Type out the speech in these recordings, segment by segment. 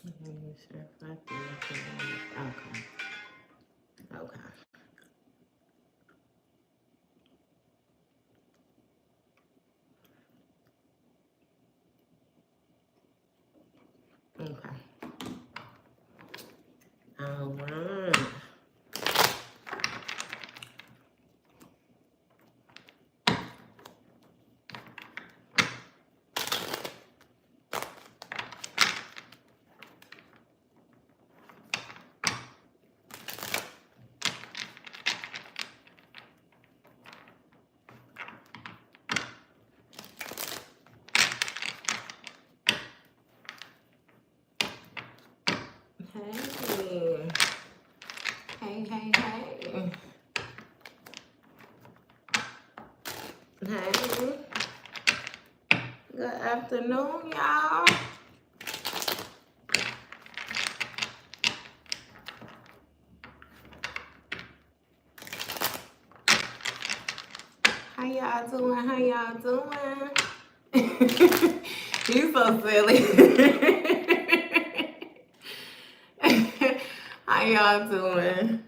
Okay. Okay. All right. Hey. Hey, hey, hey. Hey. Good afternoon, y'all. How y'all doing? How y'all doing? You so silly. How y'all doing?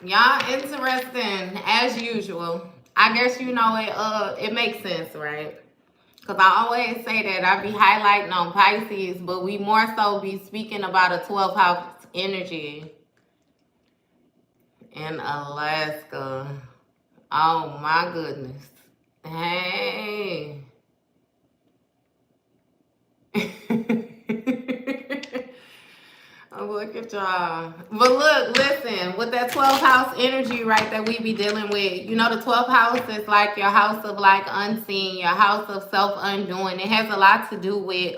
Y'all interesting as usual. I guess you know it makes sense, right? Because I always say that I be highlighting on Pisces, but we more so be speaking about a 12th house energy in Alaska. Oh my goodness. Hey. Oh, look at y'all. But look, listen, with that 12th house energy, right, that we be dealing with, you know, the 12th house is like your house of like unseen, your house of self-undoing. It has a lot to do with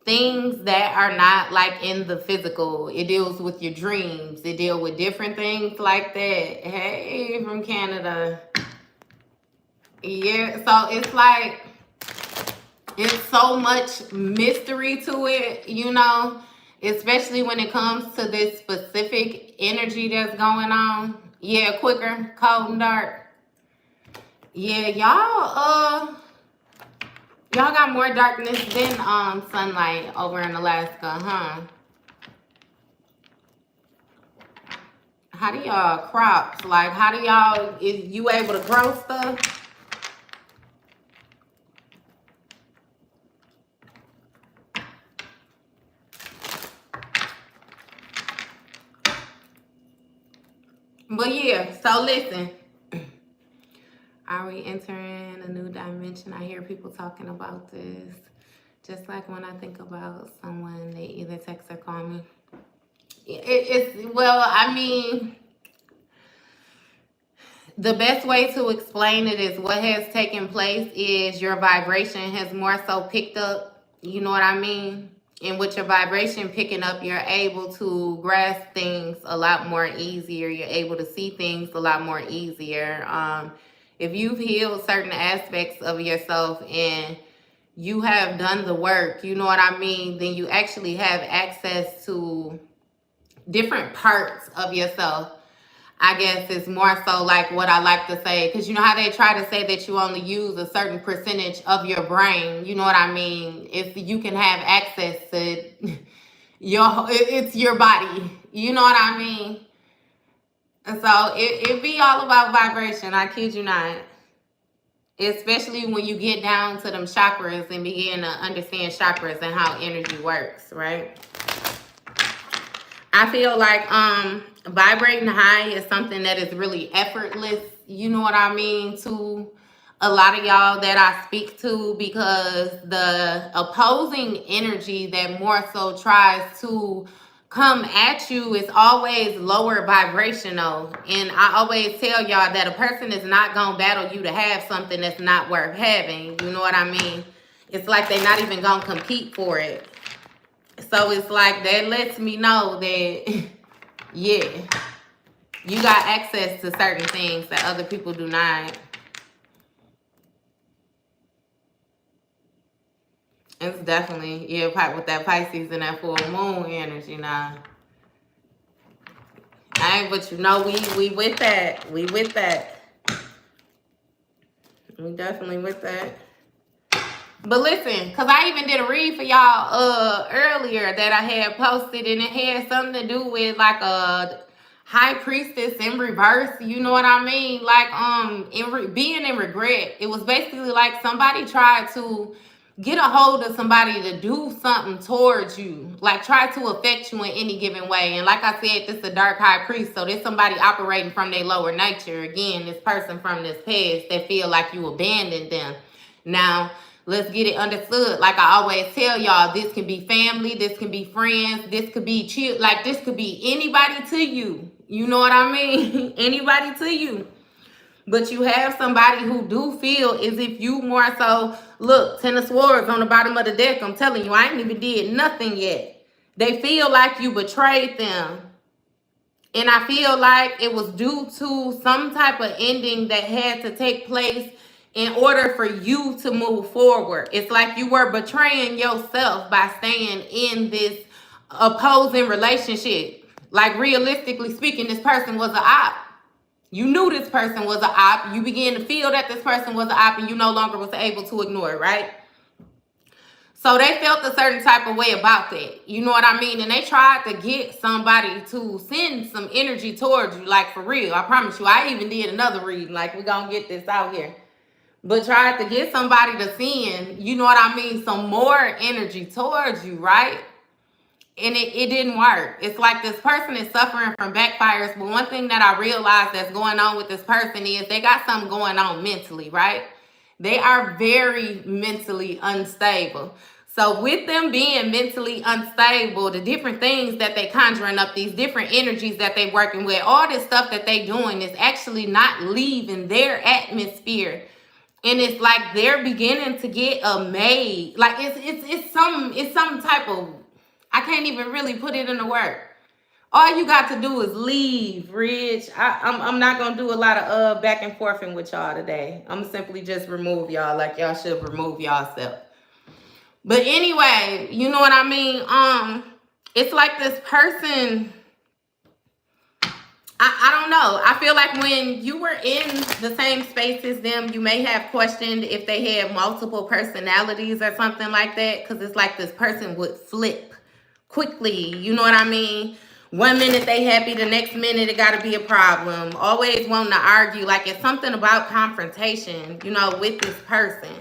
things that are not like in the physical. It deals with your dreams. It deals with different things like that. Hey, from Canada. Yeah, so it's like, it's so much mystery to it, you know, especially when it comes to this specific energy that's going on. Yeah, quicker, cold and dark. Yeah, y'all got more darkness than sunlight over in Alaska, huh? How do y'all crops? Like, how do y'all, is you able to grow stuff? But yeah, so listen. Are we entering a new dimension? I hear people talking about this. Just like when I think about someone, they either text or call me. Well, I mean, the best way to explain it is what has taken place is your vibration has more so picked up, you know what I mean? And with your vibration picking up, you're able to grasp things a lot more easier. You're able to see things a lot more easier. If you've healed certain aspects of yourself and you have done the work, you know what I mean, then you actually have access to different parts of yourself. I guess it's more so like what I like to say, because you know how they try to say that you only use a certain percentage of your brain, you know what I mean? If you can have access to it's your body, you know what I mean? And so it be all about vibration, I kid you not. Especially when you get down to them chakras and begin to understand chakras and how energy works, right? I feel like vibrating high is something that is really effortless, you know what I mean, to a lot of y'all that I speak to, because the opposing energy that more so tries to come at you is always lower vibrational. And I always tell y'all that a person is not gonna battle you to have something that's not worth having, you know what I mean? It's like they're not even gonna compete for it. So it's like that lets me know that yeah, you got access to certain things that other people do not. It's definitely, yeah, with that Pisces and that full moon energy now. But you know, we with that. We with that. We definitely with that. But listen, because I even did a read for y'all earlier that I had posted, and it had something to do with like a high priestess in reverse. You know what I mean? Like being in regret. It was basically like somebody tried to get a hold of somebody to do something towards you, like try to affect you in any given way. And like I said, this is a dark high priest, so there's somebody operating from their lower nature. Again, this person from this past that feel like you abandoned them. Now, let's get it understood. Like I always tell y'all, this can be family, this can be friends, this could be chill, like this could be anybody to you. You know what I mean? Anybody to you. But you have somebody who do feel as if you more so, look, Ten of Swords on the bottom of the deck. I'm telling you, I ain't even did nothing yet. They feel like you betrayed them. And I feel like it was due to some type of ending that had to take place in order for you to move forward. It's like you were betraying yourself by staying in this opposing relationship. Like realistically speaking, this person was an op. You knew this person was an op. You began to feel that this person was an op, and you no longer was able to ignore it, right? So they felt a certain type of way about that. You know what I mean? And they tried to get somebody to send some energy towards you, like for real. I promise you. I even did another reading, like we're going to get this out here. But tried to get somebody to send, you know what I mean, some more energy towards you, right? And it didn't work. It's like this person is suffering from backfires. But one thing that I realized that's going on with this person is they got something going on mentally, right? They are very mentally unstable. So with them being mentally unstable, the different things that they conjuring up, these different energies that they working with, all this stuff that they doing is actually not leaving their atmosphere. And it's like they're beginning to get amazed. Like it's some type of, I can't even really put it in the word. All you got to do is leave, Rich. I'm not gonna do a lot of back and forthing with y'all today. I'm simply just remove y'all like y'all should remove y'allself. But anyway, you know what I mean? It's like this person, I don't know. I feel like when you were in the same space as them, you may have questioned if they had multiple personalities or something like that. Because it's like this person would flip quickly. You know what I mean? One minute they happy, the next minute it got to be a problem. Always wanting to argue. Like it's something about confrontation, you know, with this person.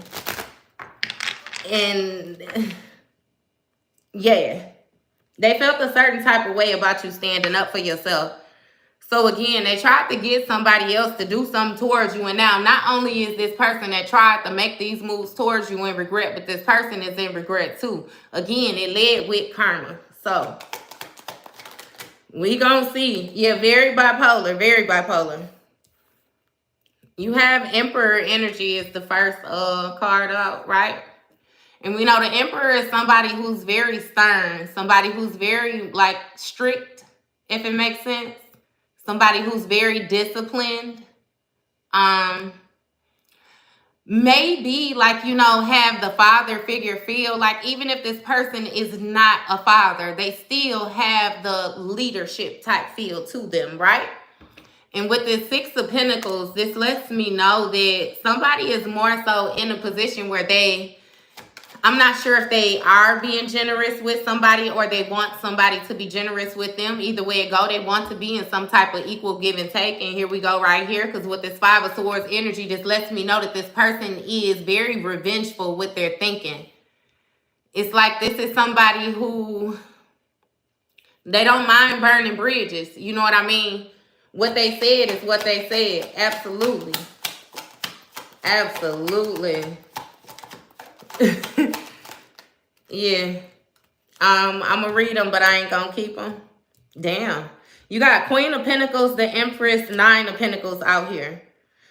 And yeah, they felt a certain type of way about you standing up for yourself. So again, they tried to get somebody else to do something towards you. And now not only is this person that tried to make these moves towards you in regret, but this person is in regret too. Again, it led with karma. So we gonna see. Yeah, very bipolar, very bipolar. You have Emperor energy is the first card out, right? And we know the Emperor is somebody who's very stern, somebody who's very like strict, if it makes sense. Somebody who's very disciplined. Maybe like, you know, have the father figure feel like even if this person is not a father, they still have the leadership type feel to them, right? And with this Six of Pentacles, this lets me know that somebody is more so in a position where I'm not sure if they are being generous with somebody or they want somebody to be generous with them. Either way it go, they want to be in some type of equal give and take. And here we go right here, because with this Five of Swords energy, this lets me know that this person is very revengeful with their thinking. It's like this is somebody who, they don't mind burning bridges. You know what I mean? What they said is what they said. Absolutely. Absolutely. Yeah. I'm gonna read them, but I ain't gonna keep them. Damn. You got Queen of Pentacles, the Empress, Nine of Pentacles out here.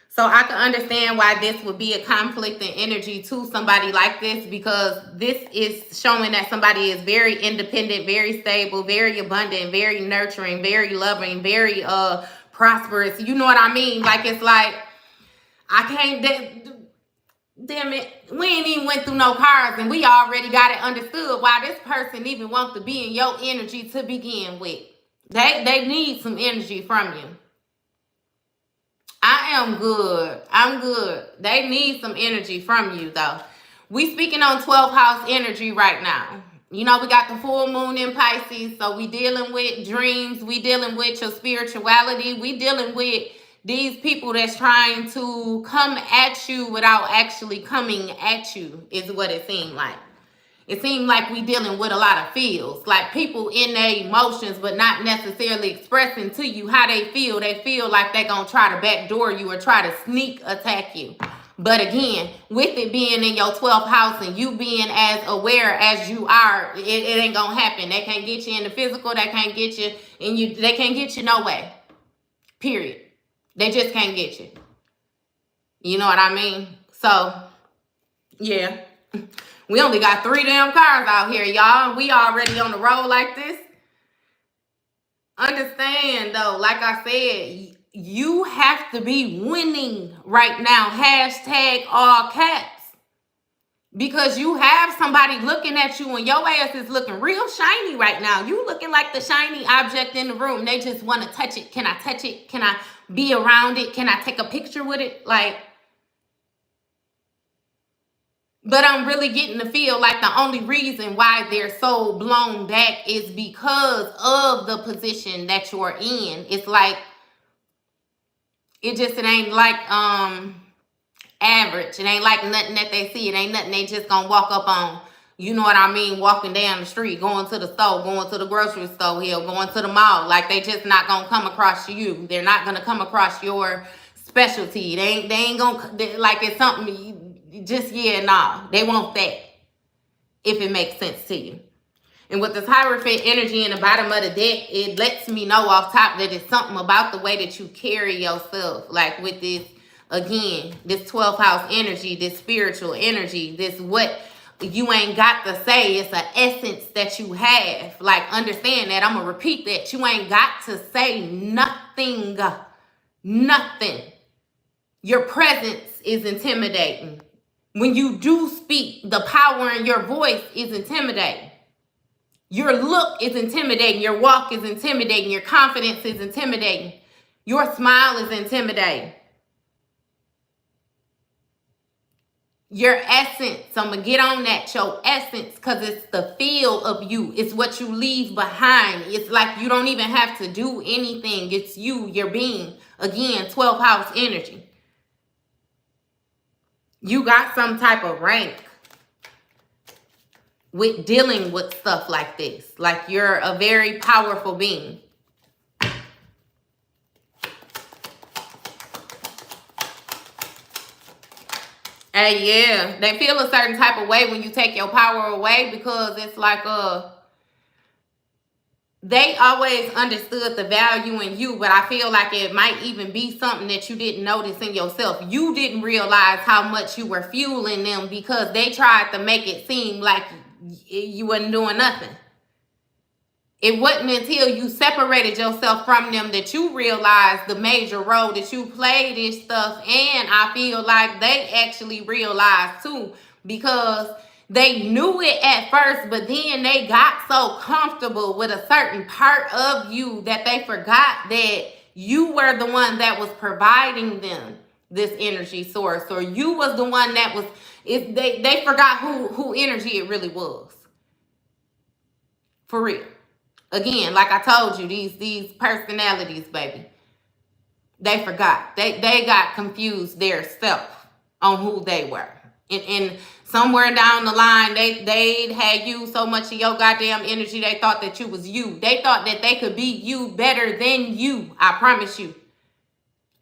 So I can understand why this would be a conflict in energy to somebody like this, because this is showing that somebody is very independent, very stable, very abundant, very nurturing, very loving, very prosperous. You know what I mean? Like it's like, I can't... Damn it, we ain't even went through no cards and we already got it understood why this person even wants to be in your energy to begin with. They need some energy from you. I am good. I'm good. They need some energy from you though. We speaking on 12th house energy right now. You know, we got the full moon in Pisces, so we dealing with dreams. We dealing with your spirituality. We dealing with these people that's trying to come at you without actually coming at you, is what it seemed like. It seemed like we dealing with a lot of feels, like people in their emotions, but not necessarily expressing to you how they feel. They feel like they're going to try to backdoor you or try to sneak attack you. But again, with it being in your 12th house and you being as aware as you are, it ain't going to happen. They can't get you in the physical. They can't get you, and they can't get you no way. Period. They just can't get you. You know what I mean? So, yeah. We only got 3 damn cars out here, y'all. We already on the road like this. Understand, though, like I said, you have to be winning right now. Hashtag all caps. Because you have somebody looking at you and your ass is looking real shiny right now. You looking like the shiny object in the room. They just want to touch it. Can I touch it? Can I be around it? Can I take a picture with it? Like, but I'm really getting to feel like the only reason why they're so blown back is because of the position that you're in. It's like, it ain't like average. It ain't like nothing that they see. It ain't nothing they just gonna walk up on. You know what I mean? Walking down the street, going to the store, going to the grocery store here, going to the mall. Like, they just not gonna come across you. They're not gonna come across your specialty. They ain't gonna, like, it's something just, yeah, nah. They want that, if it makes sense to you. And with this Hierophant energy in the bottom of the deck, it lets me know off top that it's something about the way that you carry yourself. Like with this, again, this 12th house energy, this spiritual energy, this what you ain't got to say. It's an essence that you have. Like, understand that. I'm going to repeat that. You ain't got to say nothing. Nothing. Your presence is intimidating. When you do speak, the power in your voice is intimidating. Your look is intimidating. Your walk is intimidating. Your confidence is intimidating. Your smile is intimidating. Your essence, I'm going to get on that, your essence, because it's the feel of you. It's what you leave behind. It's like you don't even have to do anything. It's you, your being. Again, 12th house energy. You got some type of rank with dealing with stuff like this. Like, you're a very powerful being. And yeah, they feel a certain type of way when you take your power away, because it's like they always understood the value in you, but I feel like it might even be something that you didn't notice in yourself. You didn't realize how much you were fueling them because they tried to make it seem like you wasn't doing nothing. It wasn't until you separated yourself from them that you realized the major role that you played in stuff. And I feel like they actually realized too, because they knew it at first, but then they got so comfortable with a certain part of you that they forgot that you were the one that was providing them this energy source, or you was the one that was, they forgot who energy it really was. For real. Again, like I told you, these personalities, baby, they forgot. They got confused their self on who they were. And somewhere down the line, they had used so much of your goddamn energy, they thought that you was you. They thought that they could be you better than you, I promise you.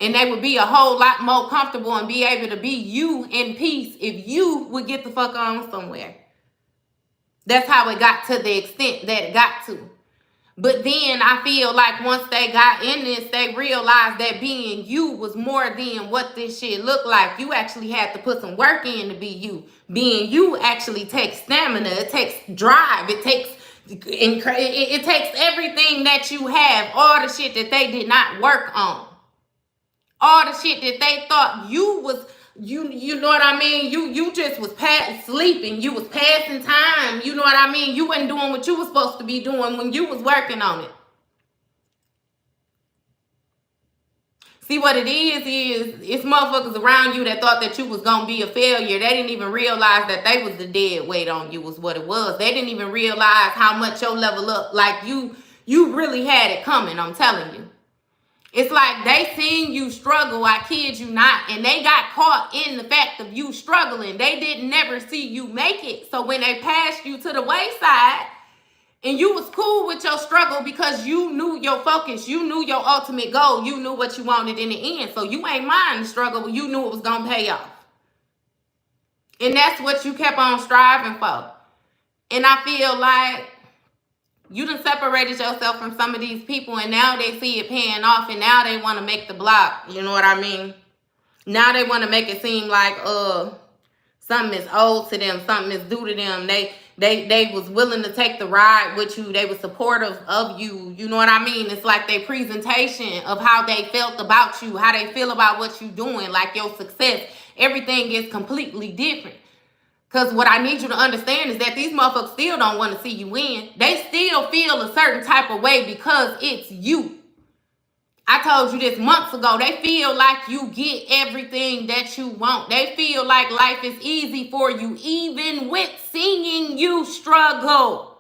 And they would be a whole lot more comfortable and be able to be you in peace if you would get the fuck on somewhere. That's how it got to the extent that it got to. But then I feel like once they got in this, they realized that being you was more than what this shit looked like. You actually had to put some work in to be you. Being you actually takes stamina. It takes drive. It takes everything that you have. All the shit that they did not work on. All the shit that they thought you was, you know what I mean? You just was sleeping. You was passing time. You know what I mean? You wasn't doing what you was supposed to be doing when you was working on it. See, what it is it's motherfuckers around you that thought that you was gonna be a failure. They didn't even realize that they was the dead weight on you was what it was. They didn't even realize how much your level up, like you really had it coming, I'm telling you. It's like they seen you struggle, I kid you not, and they got caught in the fact of you struggling. They didn't never see you make it. So when they passed you to the wayside, and you was cool with your struggle because you knew your focus, you knew your ultimate goal, you knew what you wanted in the end. So you ain't mind the struggle, but you knew it was going to pay off. And that's what you kept on striving for. And I feel like you done separated yourself from some of these people, and now they see it paying off, and now they want to make the block. You know what I mean? Now they want to make it seem like something is owed to them, something is due to them. They was willing to take the ride with you. They were supportive of you. You know what I mean? It's like their presentation of how they felt about you, how they feel about what you doing, like your success. Everything is completely different. Because what I need you to understand is that these motherfuckers still don't want to see you win. They still feel a certain type of way because it's you. I told you this months ago. They feel like you get everything that you want. They feel like life is easy for you, even with seeing you struggle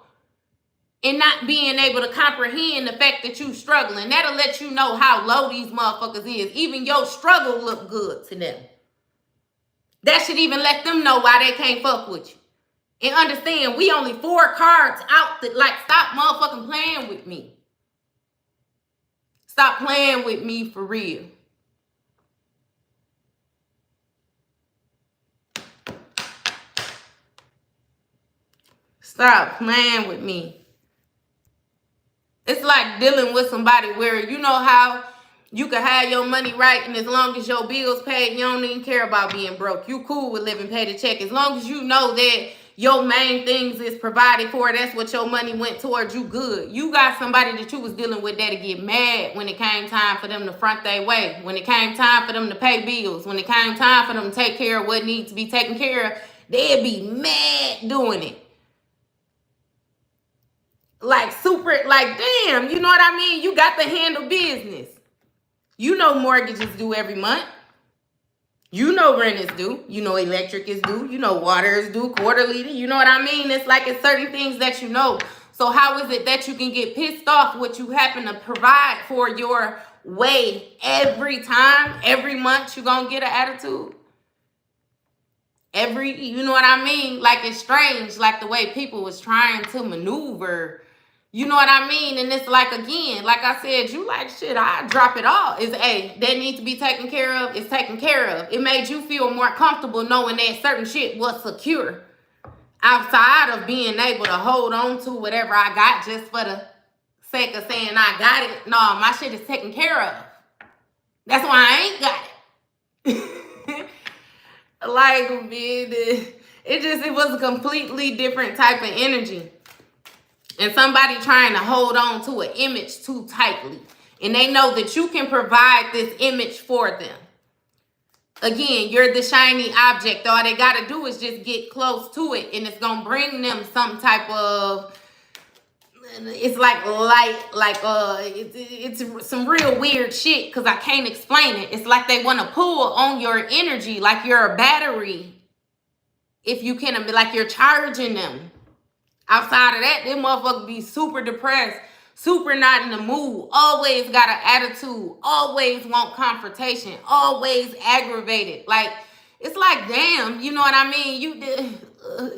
and not being able to comprehend the fact that you struggling. That'll let you know how low these motherfuckers is. Even your struggle look good to them. That should even let them know why they can't fuck with you. And understand, we only 4 cards out that, like, stop motherfucking playing with me. Stop playing with me for real. Stop playing with me. It's like dealing with somebody where you know how you can have your money right, and as long as your bills paid, you don't even care about being broke. You cool with living pay to check. As long as you know that your main things is provided for, that's what your money went towards, you good. You got somebody that you was dealing with that'll get mad when it came time for them to front their way, when it came time for them to pay bills, when it came time for them to take care of what needs to be taken care of, they'd be mad doing it. Like super, like damn, you know what I mean? You got to handle business. You know mortgages due every month. You know rent is due. You know electric is due. You know water is due quarterly. You know what I mean? It's like it's certain things that you know. So how is it that you can get pissed off what you happen to provide for your way every time, every month you're going to get an attitude? You know what I mean? Like it's strange, like the way people was trying to maneuver. You know what I mean? And it's like, again, like I said, you like, shit, I drop it all. Is that needs to be taken care of. It's taken care of. It made you feel more comfortable knowing that certain shit was secure. Outside of being able to hold on to whatever I got just for the sake of saying I got it. No, my shit is taken care of. That's why I ain't got it. Like, it was a completely different type of energy. And somebody trying to hold on to an image too tightly. And they know that you can provide this image for them. Again, you're the shiny object. All they got to do is just get close to it. And it's going to bring them some type of... It's like it's some real weird shit because I can't explain it. It's like they want to pull on your energy like you're a battery. If you can, be like you're charging them. Outside of that, them motherfuckers be super depressed, super not in the mood, always got an attitude, always want confrontation, always aggravated. Like, it's like, damn, you know what I mean? You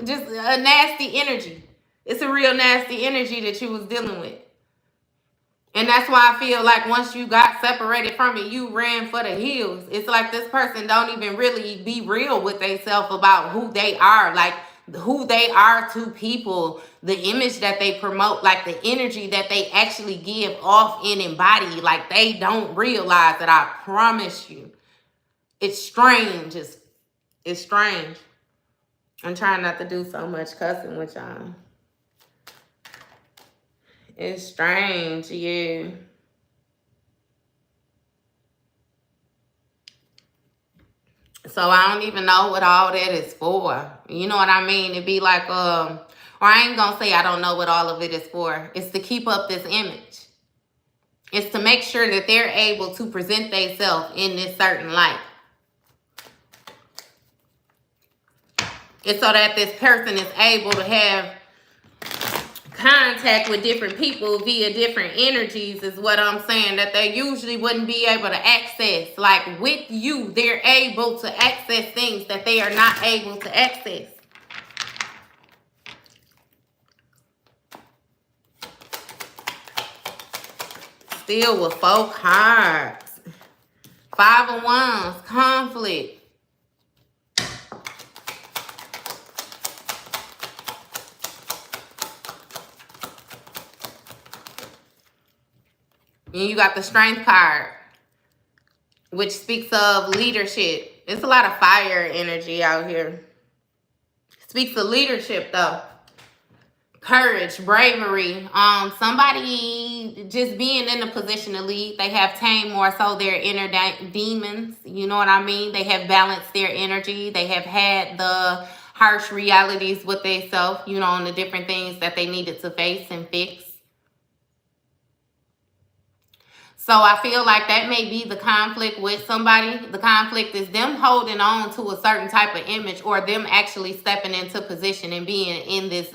just a nasty energy. It's a real nasty energy that you was dealing with. And that's why I feel like once you got separated from it, you ran for the hills. It's like this person don't even really be real with themselves about who they are. Like, who they are to people, the image that they promote, like the energy that they actually give off and embody. Like, they don't realize that. I promise you. It's strange. It's strange. I'm trying not to do so much cussing with y'all. It's strange, yeah. So I don't even know what all that is for. You know what I mean? It'd be like, or I ain't gonna say I don't know what all of it is for. It's to keep up this image. is to make sure that they're able to present themselves in this certain light. It's so that this person is able to have contact with different people via different energies, is what I'm saying, that they usually wouldn't be able to access. Like with you, they're able to access things that they are not able to access. Still with 4 cards. 5 of Wands, conflict. And you got the Strength card, which speaks of leadership. It's a lot of fire energy out here. Speaks of leadership though. Courage, bravery. Somebody just being in a position to lead. They have tamed more so their inner demons. You know what I mean? They have balanced their energy. They have had the harsh realities with themselves, you know, and the different things that they needed to face and fix. So I feel like that may be the conflict with somebody. The conflict is them holding on to a certain type of image, or them actually stepping into position and being in this,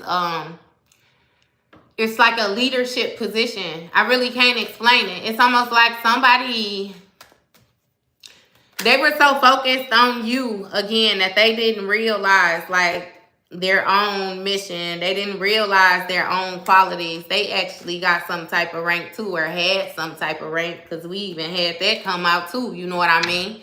it's like a leadership position. I really can't explain it. It's almost like somebody, they were so focused on you again that they didn't realize like their own mission. They didn't realize their own qualities. They actually got some type of rank too, or had some type of rank, because we even had that come out too, you know what I mean?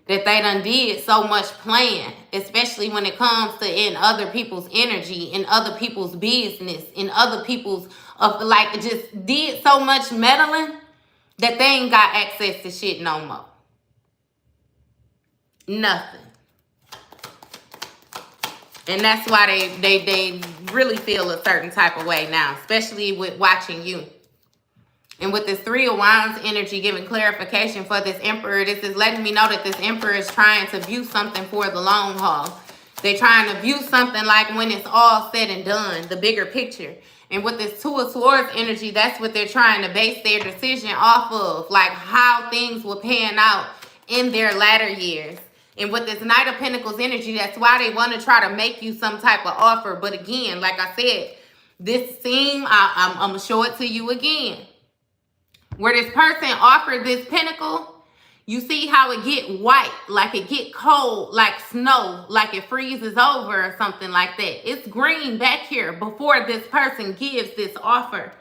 That they done did so much playing, especially when it comes to in other people's energy, in other people's business, in other people's, like just did so much meddling that they ain't got access to shit no more. Nothing. And that's why they really feel a certain type of way now, especially with watching you. And with this 3 of Wands energy giving clarification for this Emperor, this is letting me know that this Emperor is trying to view something for the long haul. They're trying to view something like when it's all said and done, the bigger picture. And with this 2 of Swords energy, that's what they're trying to base their decision off of, like how things will pan out in their latter years. And with this Knight of Pentacles energy, that's why they want to try to make you some type of offer. But again, like I said, this seem, I'm going to show it to you again. Where this person offered this pentacle, you see how it get white, like it get cold, like snow, like it freezes over or something like that. It's green back here before this person gives this offer.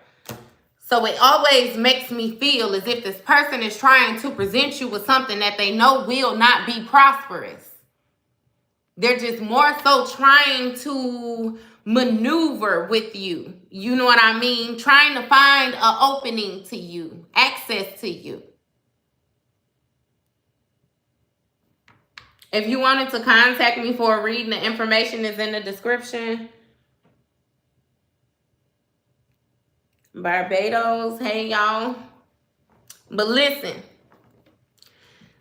So it always makes me feel as if this person is trying to present you with something that they know will not be prosperous. They're just more so trying to maneuver with you. You know what I mean? Trying to find an opening to you, access to you. If you wanted to contact me for a reading, the information is in the description. Barbados, hey y'all. But listen,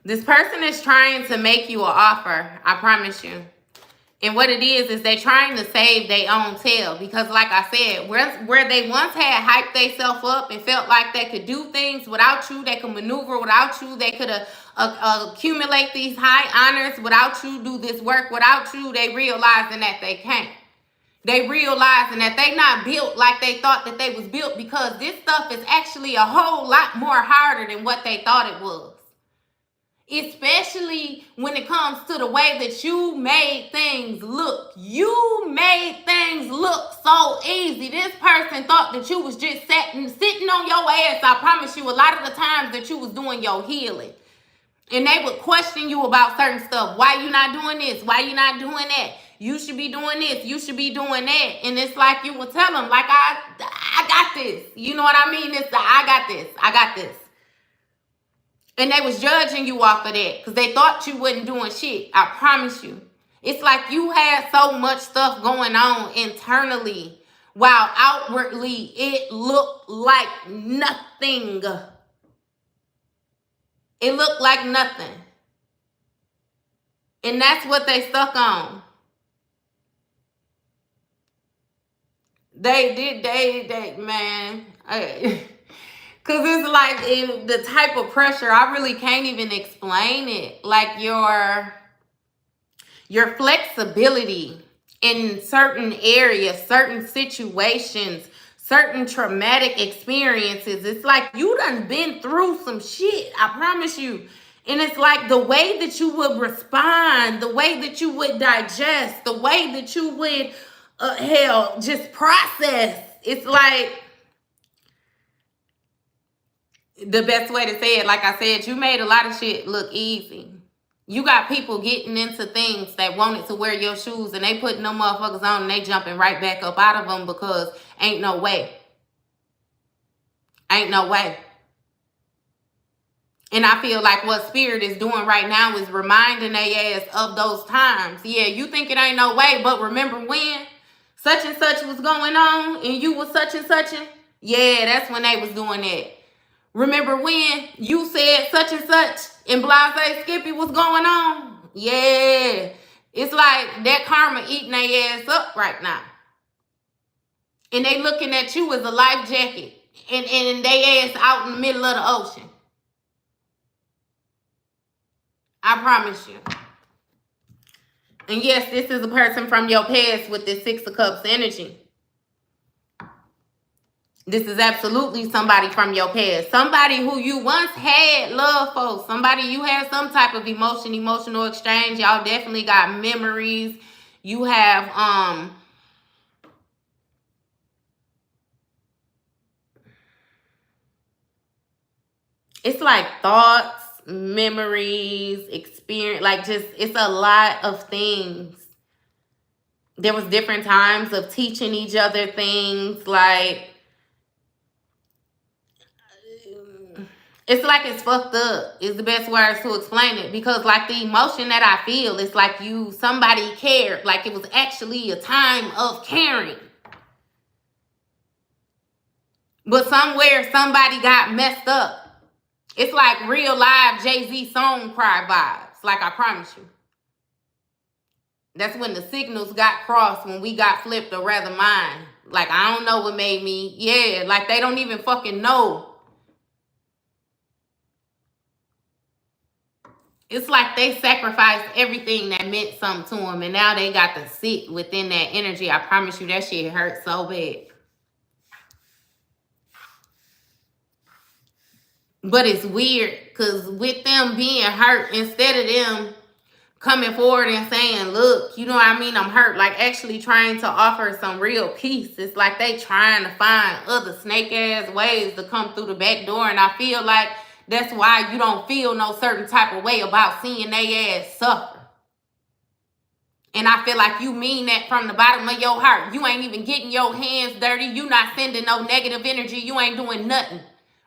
this person is trying to make you an offer, I promise you. And what it is they're trying to save their own tail. Because like I said, where they once had hyped themselves up and felt like they could do things without you, they could maneuver without you, they could accumulate these high honors without you, do this work without you, they realizing that they can't. They realizing that they not built like they thought that they was built, because this stuff is actually a whole lot more harder than what they thought it was. Especially when it comes to the way that you made things look. You made things look so easy. This person thought that you was just sitting on your ass. I promise you, a lot of the times that you was doing your healing. And they would question you about certain stuff. Why you not doing this? Why you not doing that? You should be doing this. You should be doing that. And it's like you would tell them, like, I got this. You know what I mean? It's the, I got this. I got this. And they was judging you off of that because they thought you wasn't doing shit. I promise you. It's like you had so much stuff going on internally while outwardly it looked like nothing. It looked like nothing. And that's what they stuck on. They man. Cause it's like in the type of pressure, I really can't even explain it. Like your flexibility in certain areas, certain situations, certain traumatic experiences. It's like you done been through some shit, I promise you. And it's like the way that you would respond, the way that you would digest, the way that you would, just process. It's like, the best way to say it, like I said, you made a lot of shit look easy. You got people getting into things that wanted to wear your shoes and they putting them motherfuckers on and they jumping right back up out of them because ain't no way. Ain't no way. And I feel like what Spirit is doing right now is reminding their ass of those times. Yeah, you think it ain't no way, but remember when such and such was going on and you was such and such? Yeah, that's when they was doing that. Remember when you said such and such and Blase Skippy was going on? Yeah. It's like that karma eating their ass up right now. And they looking at you as a life jacket. And they ass out in the middle of the ocean. I promise you. And yes, this is a person from your past with this Six of Cups energy. This is absolutely somebody from your past. Somebody who you once had love for. Somebody you had some type of emotional exchange. Y'all definitely got memories. You have, it's like thoughts, memories, experience. Like just, it's a lot of things. There was different times of teaching each other things. Like, it's like it's fucked up is the best words to explain it. Because like the emotion that I feel, it's like somebody cared. Like it was actually a time of caring. But somewhere somebody got messed up. It's like real live Jay-Z song cry vibes. Like I promise you. That's when the signals got crossed, when we got flipped, or rather mine. Like I don't know what made me. Yeah, like they don't even fucking know. It's like they sacrificed everything that meant something to them, and now they got to sit within that energy. I promise you that shit hurt so bad. But it's weird, because with them being hurt, instead of them coming forward and saying, look, you know what I mean, I'm hurt, like actually trying to offer some real peace, it's like they trying to find other snake-ass ways to come through the back door, and I feel like that's why you don't feel no certain type of way about seeing they ass suffer. And I feel like you mean that from the bottom of your heart. You ain't even getting your hands dirty. You not sending no negative energy. You ain't doing nothing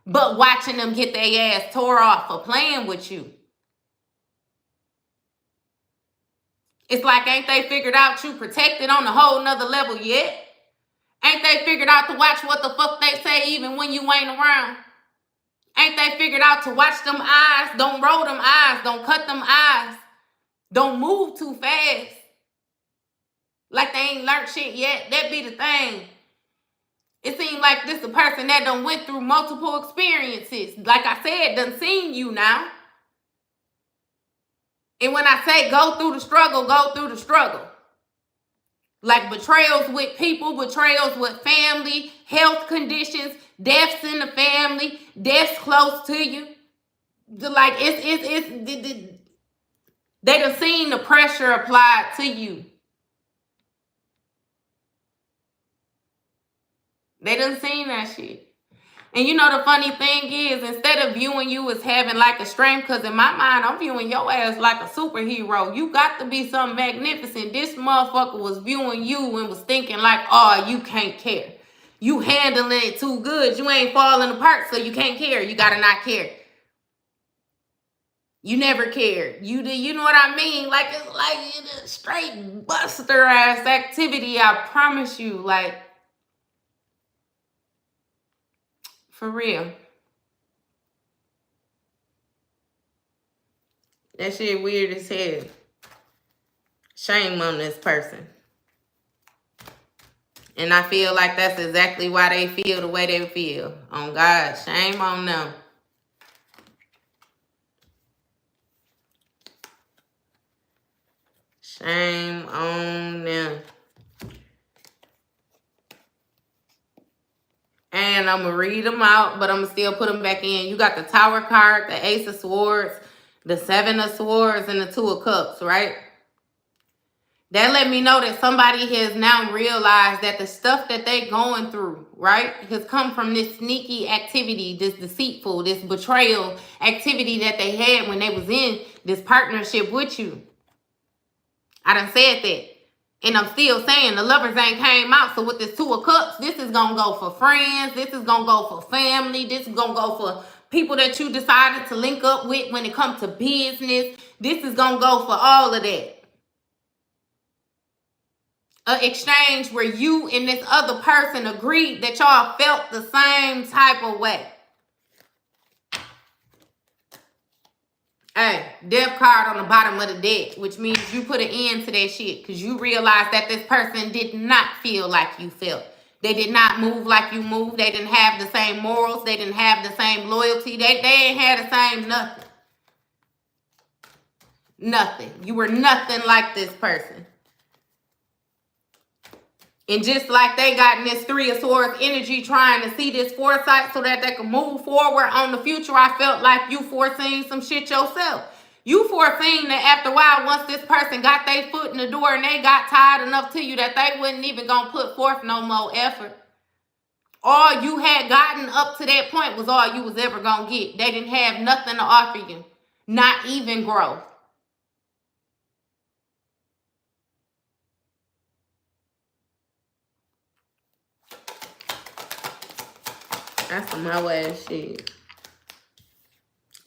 but watching them get their ass tore off for playing with you. It's like, ain't they figured out you protected on a whole nother level yet? Ain't they figured out to watch what the fuck they say even when you ain't around? Ain't they figured out to watch them eyes? Don't roll them eyes. Don't cut them eyes. Don't move too fast. Like they ain't learned shit yet. That be the thing. It seems like this a person that done went through multiple experiences. Like I said, done seen you now. And when I say go through the struggle, go through the struggle. Like betrayals with people, betrayals with family, health conditions, deaths in the family, deaths close to you. Like they done seen the pressure applied to you. They done seen that shit. And you know the funny thing is, instead of viewing you as having like a strength, because in my mind, I'm viewing your ass like a superhero. You got to be something magnificent. This motherfucker was viewing you and was thinking like, oh, you can't care. You handling it too good. You ain't falling apart, so you can't care. You got to not care. You never cared. You know what I mean? Like, it's like a straight buster ass activity, I promise you. Like, for real. That shit weird as hell. Shame on this person. And I feel like that's exactly why they feel the way they feel. Oh God, shame on them. Shame on them. And I'm going to read them out, but I'm going to still put them back in. You got the Tower card, the Ace of Swords, the Seven of Swords, and the Two of Cups, right? That let me know that somebody has now realized that the stuff that they going through, right, has come from this sneaky activity, this deceitful, this betrayal activity that they had when they was in this partnership with you. I done said that. And I'm still saying the Lovers ain't came out. So with this Two of Cups, this is going to go for friends. This is going to go for family. This is going to go for people that you decided to link up with when it comes to business. This is going to go for all of that. An exchange where you and this other person agreed that y'all felt the same type of way. Hey, death card on the bottom of the deck, which means you put an end to that shit because you realized that this person did not feel like you felt. They did not move like you moved. They didn't have the same morals. They didn't have the same loyalty. They ain't had the same nothing. Nothing. You were nothing like this person. And just like they got in this Three of Swords energy trying to see this foresight so that they can move forward on the future, I felt like you foreseen some shit yourself. You foreseen that after a while, once this person got their foot in the door and they got tired enough to you that they wasn't even going to put forth no more effort. All you had gotten up to that point was all you was ever going to get. They didn't have nothing to offer you. Not even growth. That's some my ass shit.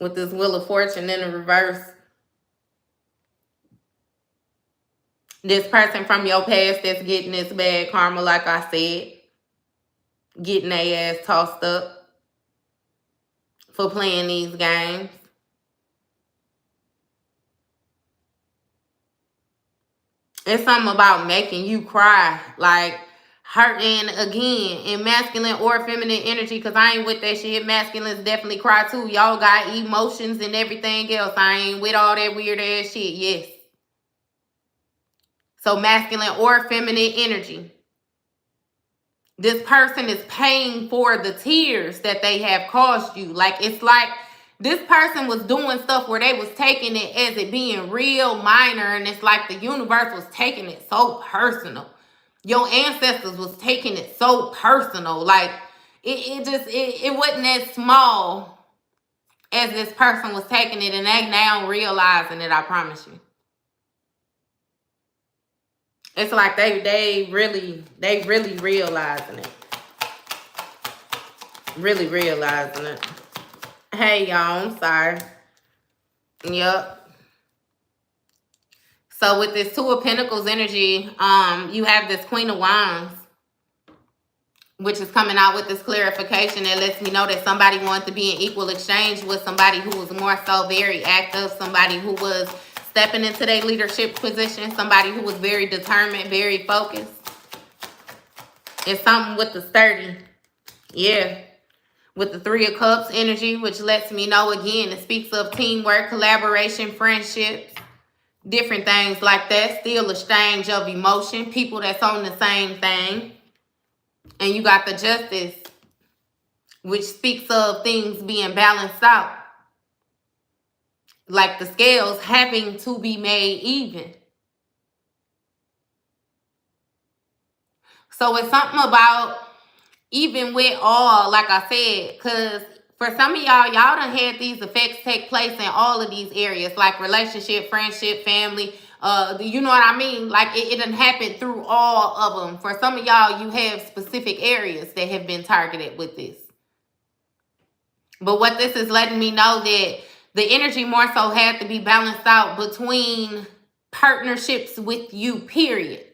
With this Wheel of Fortune in the reverse. This person from your past that's getting this bad karma, like I said. Getting their ass tossed up for playing these games. It's something about making you cry. Like hurting again in masculine or feminine energy, because I ain't with that shit. Masculines definitely cry too. Y'all got emotions and everything else. I ain't with all that weird ass shit. Yes. So masculine or feminine energy. This person is paying for the tears that they have caused you. Like, it's like this person was doing stuff where they was taking it as it being real minor, and it's like the universe was taking it so personal. Your ancestors was taking it so personal. Like, it wasn't as small as this person was taking it, and they now realizing it, I promise you. It's like they really realizing it. Really realizing it. Hey, y'all, I'm sorry. Yep. So with this Two of Pentacles energy, you have this Queen of Wands, which is coming out with this clarification that lets me know that somebody wants to be in equal exchange with somebody who was more so very active, somebody who was stepping into their leadership position, somebody who was very determined, very focused. It's something with the sturdy. Yeah. With the Three of Cups energy, which lets me know, again, it speaks of teamwork, collaboration, friendships, different things like that. Still exchange of emotion, people that's on the same thing. And you got the Justice, which speaks of things being balanced out. Like the scales having to be made even. So it's something about, even with all, like I said, because for some of y'all done had these effects take place in all of these areas, like relationship, friendship, family, you know what I mean? Like it done happened through all of them. For some of y'all, you have specific areas that have been targeted with this. But what this is letting me know that the energy more so had to be balanced out between partnerships with you, period.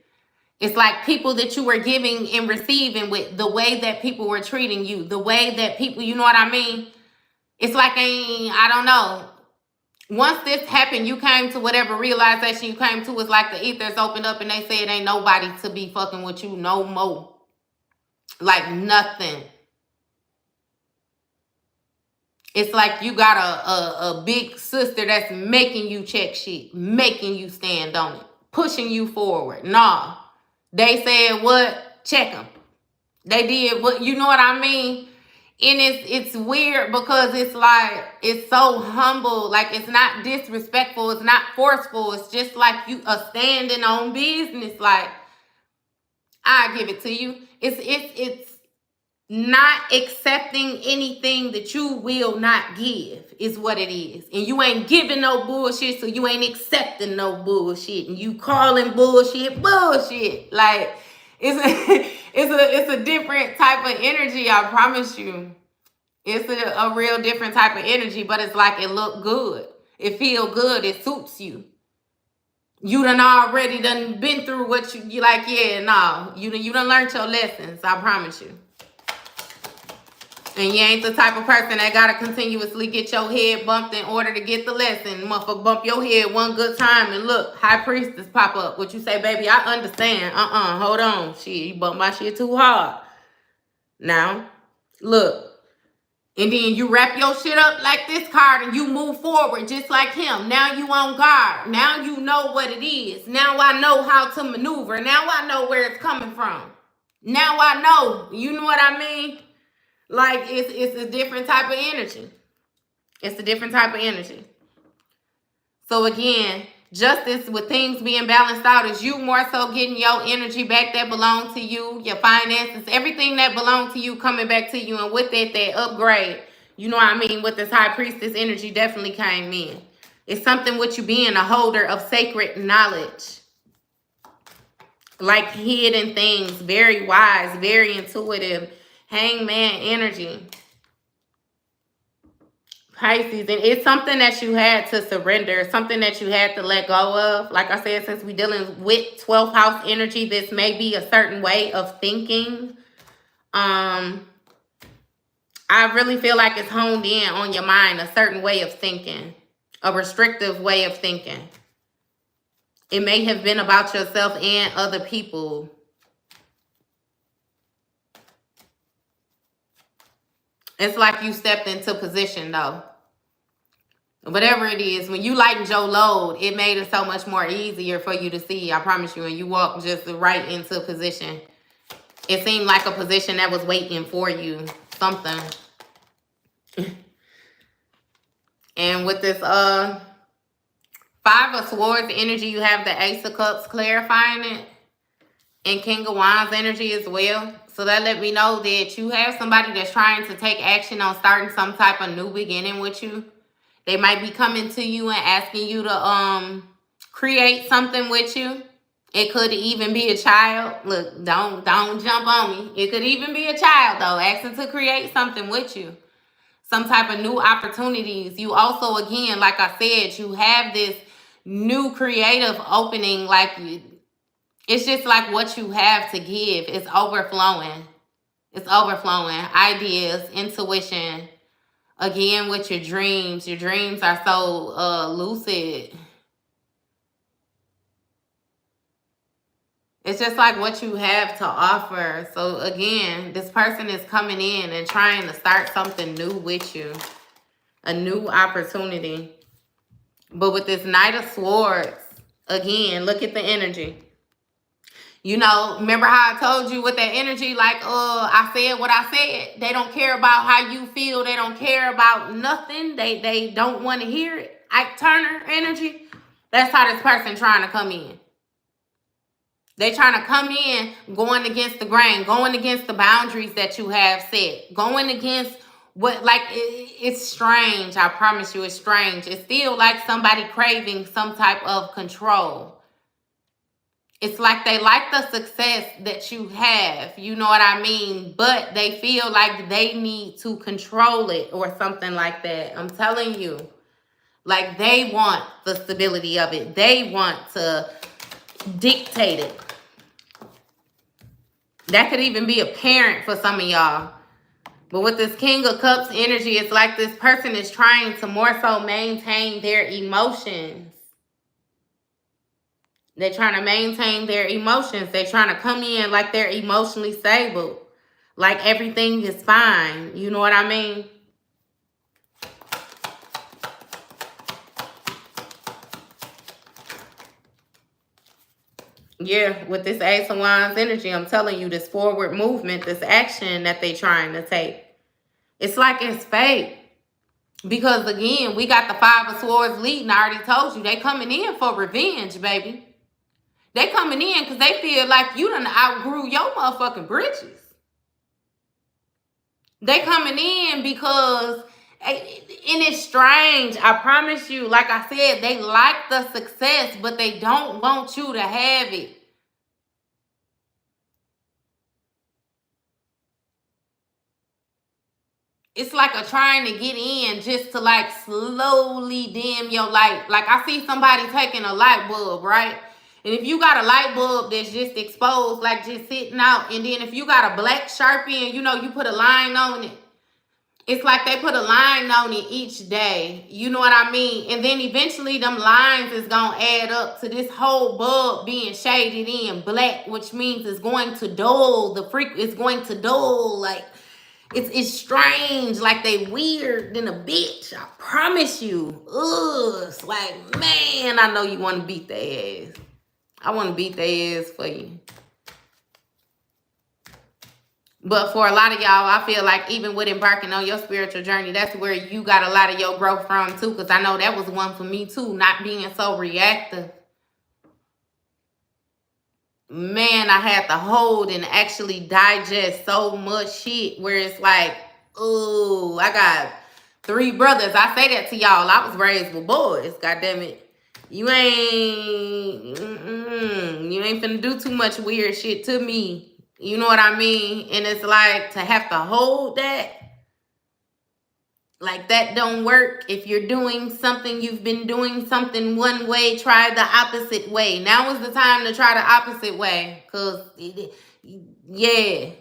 It's like people that you were giving and receiving with, the way that people were treating you, the way that people, you know what I mean? It's like, I don't know. Once this happened, you came to whatever realization you came to. It's like the ethers opened up and they said ain't nobody to be fucking with you no more. Like nothing. It's like you got a big sister that's making you check shit, making you stand on it, pushing you forward. Nah. They said what? Check them. They did what, you know what I mean? And it's weird because it's like, it's so humble. Like, it's not disrespectful. It's not forceful. It's just like you are standing on business. Like, I give it to you. It's not accepting anything that you will not give is what it is. And you ain't giving no bullshit, so you ain't accepting no bullshit. And you calling bullshit bullshit. Like, it's a different type of energy, I promise you. It's a real different type of energy, but it's like it look good. It feel good. It suits you. You already been through what you like, yeah, no. You done learned your lessons, I promise you. And you ain't the type of person that gotta continuously get your head bumped in order to get the lesson. Motherfucker, bump your head one good time and look, High Priestess pop up. What you say, baby? I understand. Hold on. Shit, you bumped my shit too hard. Now, look. And then you wrap your shit up like this card and you move forward just like him. Now you on guard. Now you know what it is. Now I know how to maneuver. Now I know where it's coming from. Now I know. You know what I mean? Like, it's a different type of energy. It's a different type of energy. So again, justice with things being balanced out is you more so getting your energy back that belongs to you, your finances, everything that belongs to you coming back to you. And with that upgrade, you know what I mean, with this High Priestess energy definitely came in. It's something with you being a holder of sacred knowledge. Like hidden things, very wise, very intuitive. Hangman energy. Pisces, and it's something that you had to surrender, something that you had to let go of. Like I said, since we're dealing with 12th house energy, this may be a certain way of thinking. I really feel like it's honed in on your mind, a certain way of thinking, a restrictive way of thinking. It may have been about yourself and other people. It's like you stepped into position, though. Whatever it is, when you lightened your load, it made it so much more easier for you to see, I promise you. And you walked just right into position. It seemed like a position that was waiting for you. Something. And with this Five of Swords energy, you have the Ace of Cups clarifying it. And King of Wands energy as well. So that let me know that you have somebody that's trying to take action on starting some type of new beginning with you. They might be coming to you and asking you to create something with you. It could even be a child. Look, don't jump on me. It could even be a child, though, asking to create something with you. Some type of new opportunities. You also, again, like I said, you have this new creative opening. Like, it's just like what you have to give. It's overflowing. It's overflowing. Ideas, intuition. Again, with your dreams are so lucid. It's just like what you have to offer. So again, this person is coming in and trying to start something new with you. A new opportunity. But with this Knight of Swords, again, look at the energy. You know, remember how I told you with that energy, like, I said what I said. They don't care about how you feel. They don't care about nothing. They don't want to hear it. Ike Turner energy. That's how this person trying to come in. They trying to come in going against the grain, going against the boundaries that you have set, going against what, like, it's strange. I promise you, it's strange. It's still like somebody craving some type of control. It's like they like the success that you have, you know what I mean? But they feel like they need to control it or something like that. I'm telling you. Like, they want the stability of it. They want to dictate it. That could even be a parent for some of y'all. But with this King of Cups energy, it's like this person is trying to more so maintain their emotions. They're trying to maintain their emotions. They're trying to come in like they're emotionally stable. Like everything is fine. You know what I mean? Yeah, with this Ace of Wands energy, I'm telling you, this forward movement, this action that they trying to take, it's like it's fake. Because again, we got the Five of Swords leading. I already told you, they coming in for revenge, baby. They coming in because they feel like you done outgrew your motherfucking britches. They coming in because, and it's strange, I promise you, like I said, they like the success, but they don't want you to have it. It's like a trying to get in just to like slowly dim your light. Like I see somebody taking a light bulb, right? And if you got a light bulb that's just exposed, like just sitting out, and then if you got a black Sharpie and you know you put a line on it, it's like they put a line on it each day. You know what I mean? And then eventually them lines is going to add up to this whole bulb being shaded in black, which means it's going to dull. It's going to dull. Like, it's strange. Like they weird than a bitch. I promise you. Ugh. It's like, man, I know you want to beat their ass. I want to beat their ass for you. But for a lot of y'all, I feel like even with embarking on your spiritual journey, that's where you got a lot of your growth from too. Because I know that was one for me too, not being so reactive. Man, I had to hold and actually digest so much shit where it's like, oh, I got 3 brothers. I say that to y'all. I was raised with boys. God damn it. You ain't finna do too much weird shit to me. You know what I mean? And it's like to have to hold that. Like that don't work. If you're doing something, you've been doing something one way, try the opposite way. Now is the time to try the opposite way. Because, yeah.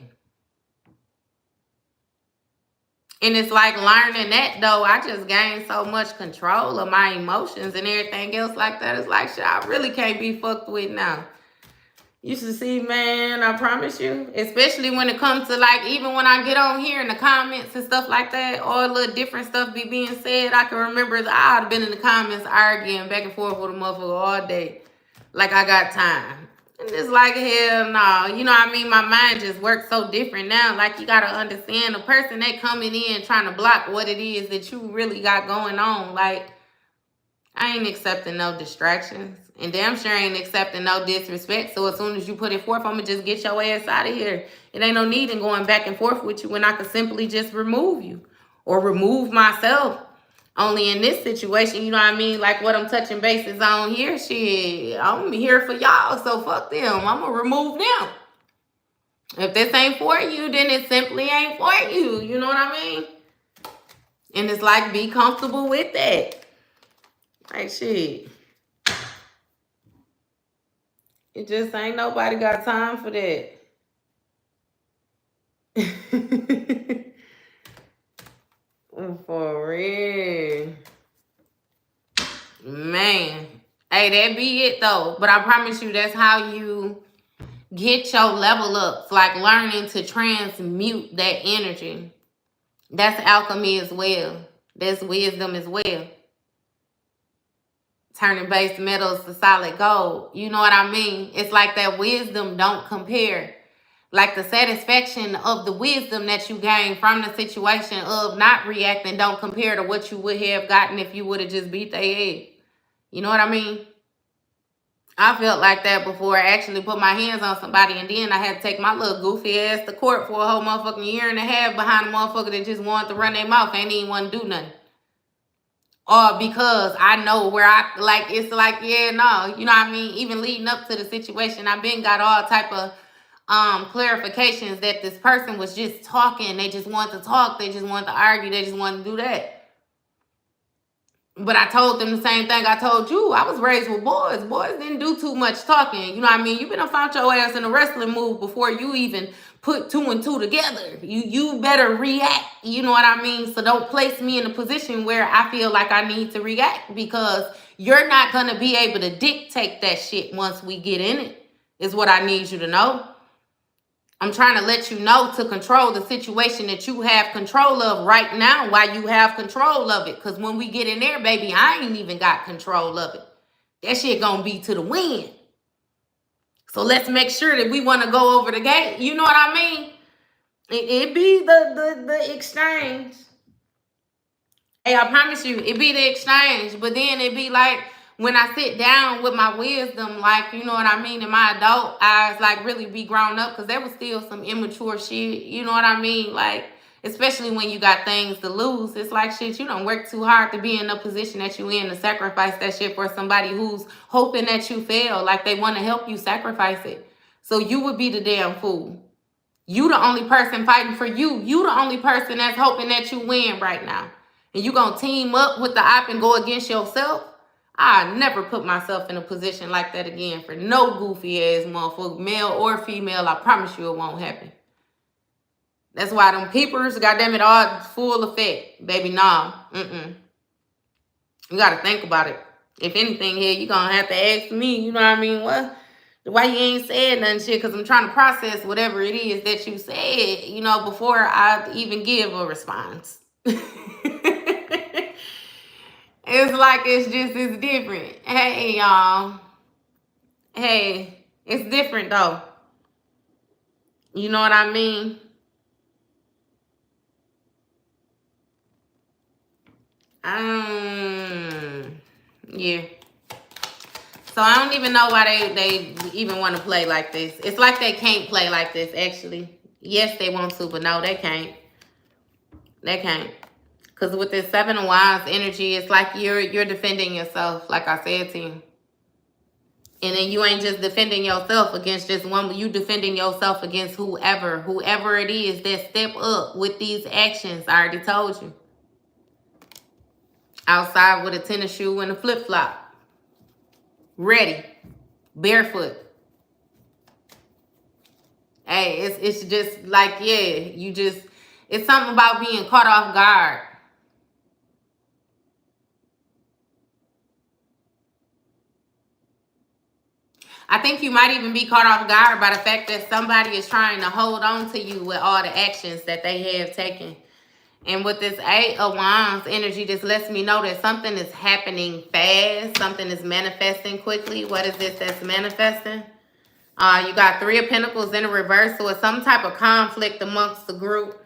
And it's like learning that, though. I just gained so much control of my emotions and everything else like that. It's like, shit, I really can't be fucked with now. You should see, man, I promise you. Especially when it comes to, like, even when I get on here in the comments and stuff like that, all the different stuff be being said, I can remember I'd have been in the comments arguing back and forth with a motherfucker all day. Like, I got time. And it's like, hell no. You know what I mean? My mind just works so different now. Like, you got to understand the person that coming in trying to block what it is that you really got going on. Like, I ain't accepting no distractions. And damn sure ain't accepting no disrespect. So as soon as you put it forth, I'm going to just get your ass out of here. It ain't no need in going back and forth with you when I could simply just remove you. Or remove myself. Only in this situation, you know what I mean? Like what I'm touching bases on here, shit. I'm here for y'all, so fuck them. I'm going to remove them. If this ain't for you, then it simply ain't for you. You know what I mean? And it's like, be comfortable with that. Like, shit. It just ain't nobody got time for that. For real. Man. Hey, that be it, though. But I promise you, that's how you get your level ups. Like, learning to transmute that energy. That's alchemy as well. That's wisdom as well. Turning base metals to solid gold. You know what I mean? It's like that wisdom don't compare. Like the satisfaction of the wisdom that you gain from the situation of not reacting don't compare to what you would have gotten if you would have just beat their head. You know what I mean? I felt like that before I actually put my hands on somebody, and then I had to take my little goofy ass to court for a whole motherfucking year and a half behind a motherfucker that just wanted to run their mouth, ain't even want to do nothing. Or because I know where I, like, it's like, yeah, no, you know what I mean? Even leading up to the situation, I've been got all type of clarifications that this person was just talking. They just want to talk. They just want to argue. They just want to do that. But I told them the same thing I told you. I was raised with boys. Boys didn't do too much talking. You know what I mean? You been found your ass in a wrestling move before you even put 2 and 2 together. You better react. You know what I mean? So don't place me in a position where I feel like I need to react, because you're not going to be able to dictate that shit once we get in it, is what I need you to know. I'm trying to let you know to control the situation that you have control of right now while you have control of it. Because when we get in there, baby, I ain't even got control of it. That shit gonna be to the wind. So let's make sure that we want to go over the gate. You know what I mean? It be the exchange. Hey, I promise you, it be the exchange. But then it be like when I sit down with my wisdom, like, you know what I mean, in my adult eyes, like really be grown up, because there was still some immature shit. You know what I mean? Like, especially when you got things to lose. It's like, shit, you don't work too hard to be in the position that you in, to sacrifice that shit for somebody who's hoping that you fail. Like, they want to help you sacrifice it. So you would be the damn fool. You the only person fighting for you. You the only person that's hoping that you win right now. And you gonna team up with the op and go against yourself? I never put myself in a position like that again for no goofy ass motherfucker, male or female. I promise you it won't happen. That's why them peepers, goddamn it, all full effect. Baby, nah. You gotta think about it. If anything here, you gonna have to ask me, you know what I mean? What? Why you ain't said nothing shit? Because I'm trying to process whatever it is that you said, you know, before I even give a response. It's like it's different. Hey, y'all. Hey, it's different though. You know what I mean? Yeah. So I don't even know why they even want to play like this. It's like they can't play like this, actually. Yes, they want to, but no, they can't. They can't. Because with this Seven of Wands energy, it's like you're defending yourself, like I said to you. And then you ain't just defending yourself against just one, you defending yourself against whoever it is that step up with these actions. I already told you. Outside with a tennis shoe and a flip-flop. Ready. Barefoot. Hey, it's just like, yeah, it's something about being caught off guard. I think you might even be caught off guard by the fact that somebody is trying to hold on to you with all the actions that they have taken. And with this Eight of Wands energy, this lets me know that something is happening fast. Something is manifesting quickly. What is this that's manifesting? You got Three of Pentacles in a reverse. So it's some type of conflict amongst the group.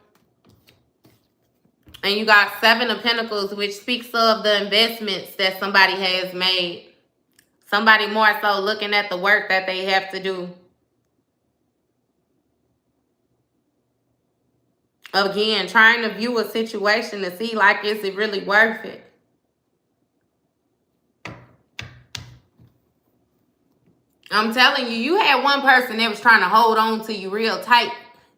And you got Seven of Pentacles, which speaks of the investments that somebody has made. Somebody more so looking at the work that they have to do. Again, trying to view a situation to see, like, is it really worth it? I'm telling you, you had one person that was trying to hold on to you real tight.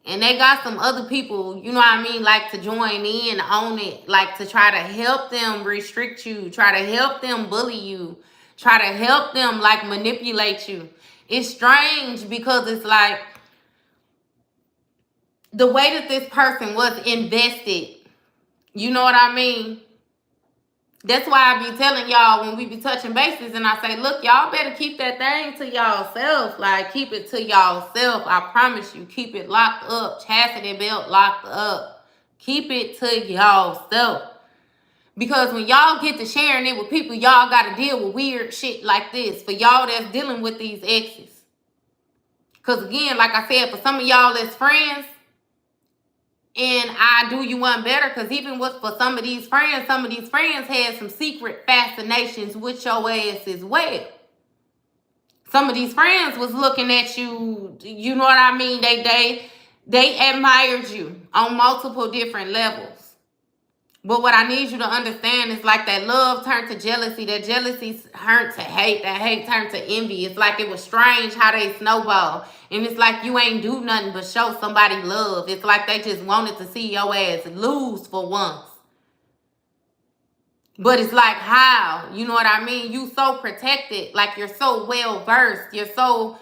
And they got some other people, you know what I mean, like to join in on it. Like to try to help them restrict you. Try to help them bully you. Try to help them like manipulate you. It's strange because it's like the way that this person was invested. You know what I mean? That's why I be telling y'all when we be touching bases and I say, look, y'all better keep that thing to y'allself. Like, keep it to y'allself. I promise you, keep it locked up. Chastity belt locked up. Keep it to y'allself. Because when y'all get to sharing it with people, y'all got to deal with weird shit like this. For y'all that's dealing with these exes. Because again, like I said, for some of y'all that's friends, and I do you one better, because even for some of these friends had some secret fascinations with your ass as well. Some of these friends was looking at you, you know what I mean? They admired you on multiple different levels. But what I need you to understand is like that love turned to jealousy. That jealousy turned to hate. That hate turned to envy. It's like it was strange how they snowball. And it's like you ain't do nothing but show somebody love. It's like they just wanted to see your ass lose for once. But it's like how? You know what I mean? You so protected. Like you're so well versed. You're so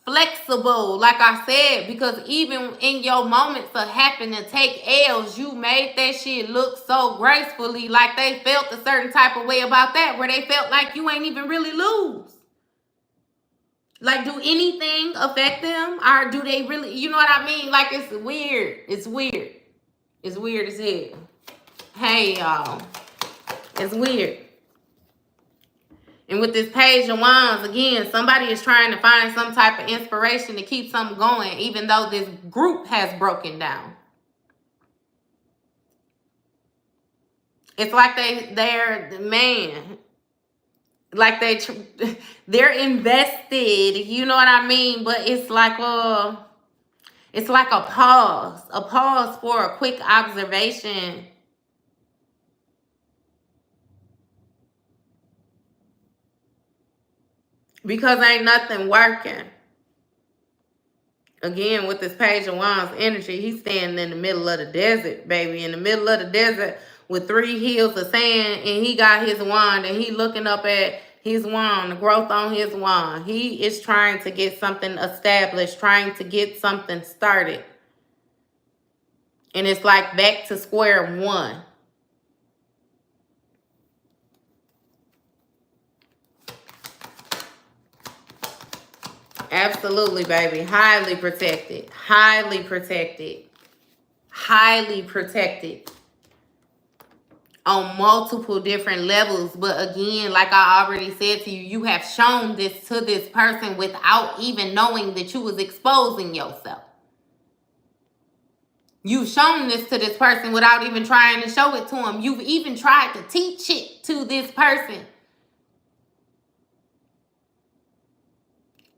flexible, like I said, because even in your moments of having to take L's, you made that shit look so gracefully, like they felt a certain type of way about that, where they felt like you ain't even really lose. Like, do anything affect them? Or do they really, you know what I mean? Like, it's weird. It's weird. It's weird as hell. Hey, y'all. It's weird. And with this Page of Wands, again, somebody is trying to find some type of inspiration to keep something going, even though this group has broken down. It's like they're man, like they're invested. You know what I mean? But it's like a pause for a quick observation. Because ain't nothing working. Again, with this Page of Wands energy, he's standing in the middle of the desert, baby. In the middle of the desert with 3 hills of sand, and he got his wand, and he looking up at his wand, the growth on his wand. He is trying to get something established, trying to get something started. And it's like back to square one. Absolutely, baby. Highly protected. Highly protected. Highly protected. On multiple different levels. But again, like I already said to you, you have shown this to this person without even knowing that you was exposing yourself. You've shown this to this person without even trying to show it to him. You've even tried to teach it to this person.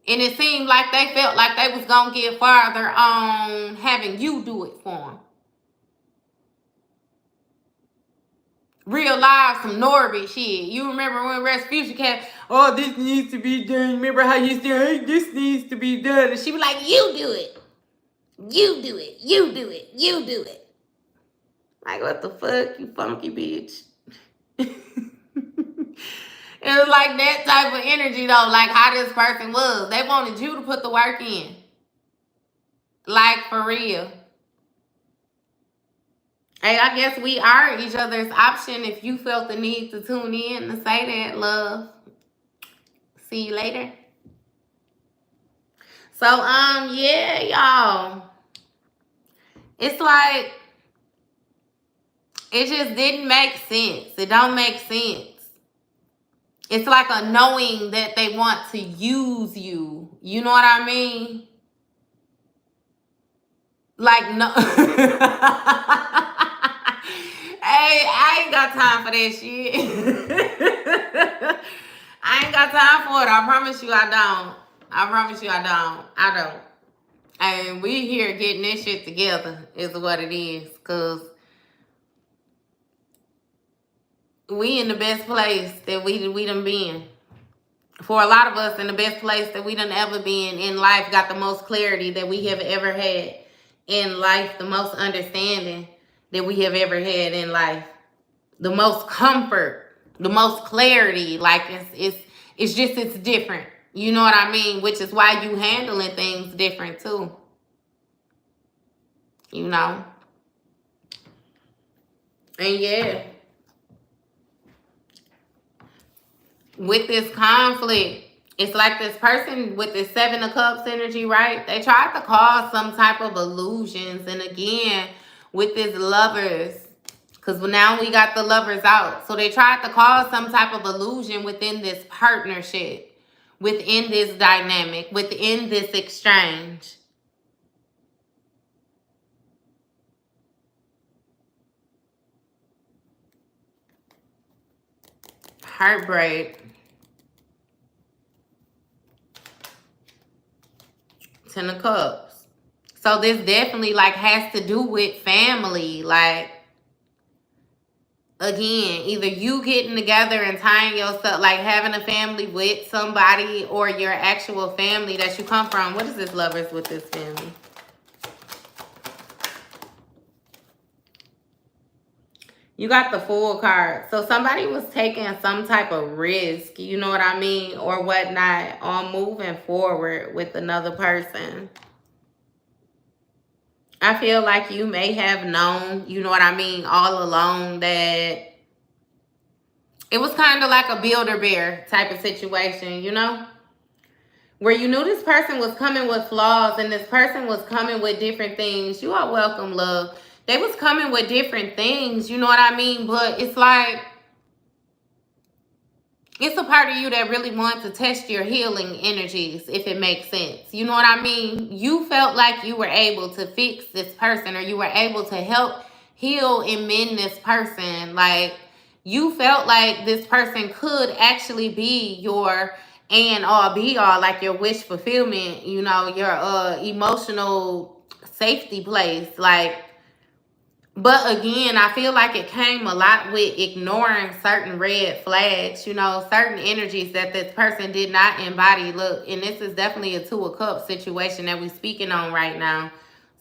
And it seemed like they felt like they was going to get farther on having you do it for them. Real live, some Norbit shit. You remember when Restitution came, oh, this needs to be done. Remember how you said, hey, this needs to be done. And she was like, you do it. You do it. You do it. You do it. Like, what the fuck, you funky bitch? It was like that type of energy, though, like how this person was. They wanted you to put the work in. Like, for real. Hey, I guess we are each other's option. If you felt the need to tune in to say that, love. See you later. So, yeah, y'all. It's like, it just didn't make sense. It don't make sense. It's like a knowing that they want to use you. You know what I mean? Like, no. Hey, I ain't got time for that shit. I ain't got time for it. I promise you I don't. I promise you I don't. I don't. And we here getting this shit together is what it is. Because we in the best place that we done been. For a lot of us, in the best place that we done ever been in life, got the most clarity that we have ever had in life, the most understanding that we have ever had in life, the most comfort, the most clarity. Like, it's different. You know what I mean? Which is why you handling things different too. You know? And yeah. With this conflict, it's like this person with this 7 of Cups energy, right? They tried to cause some type of illusions. And again, with this Lovers, because now we got the Lovers out. So they tried to cause some type of illusion within this partnership, within this dynamic, within this exchange. Heartbreak. 10 of Cups. So this definitely like has to do with family. Like, again, either you getting together and tying yourself, like having a family with somebody, or your actual family that you come from. What is this Lovers with this family? You got the Fool card. So somebody was taking some type of risk, you know what I mean, or whatnot, on moving forward with another person. I feel like you may have known, you know what I mean, all along that it was kind of like a builder bear type of situation, you know? where you knew this person was coming with flaws and this person was coming with different things. You are welcome, love. They was coming with different things, you know what I mean? But it's like, it's a part of you that really wants to test your healing energies, if it makes sense. You know what I mean? You felt like you were able to fix this person, or you were able to help heal and mend this person. Like, you felt like this person could actually be your and all be all, like your wish fulfillment, you know, your emotional safety place. Like, but again, I feel like it came a lot with ignoring certain red flags, you know, certain energies that this person did not embody. Look, and this is definitely a 2 of Cups situation that we're speaking on right now.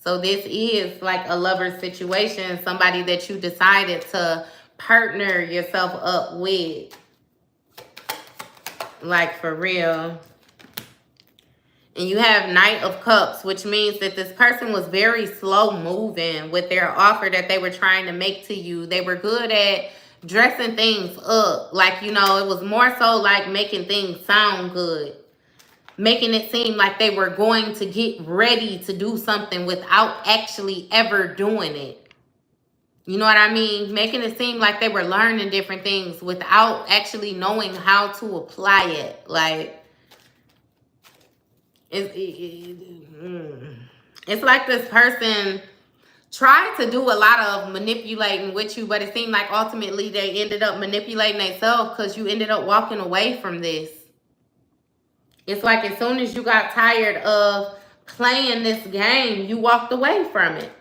So this is like a lover situation, somebody that you decided to partner yourself up with. Like, for real. And you have Knight of Cups, which means that this person was very slow moving with their offer that they were trying to make to you. They were good at dressing things up. Like, you know, it was more so like making things sound good. Making it seem like they were going to get ready to do something without actually ever doing it. You know what I mean? Making it seem like they were learning different things without actually knowing how to apply it. Like, it's like this person tried to do a lot of manipulating with you, but it seemed like ultimately they ended up manipulating themselves because you ended up walking away from this. It's like as soon as you got tired of playing this game, you walked away from it.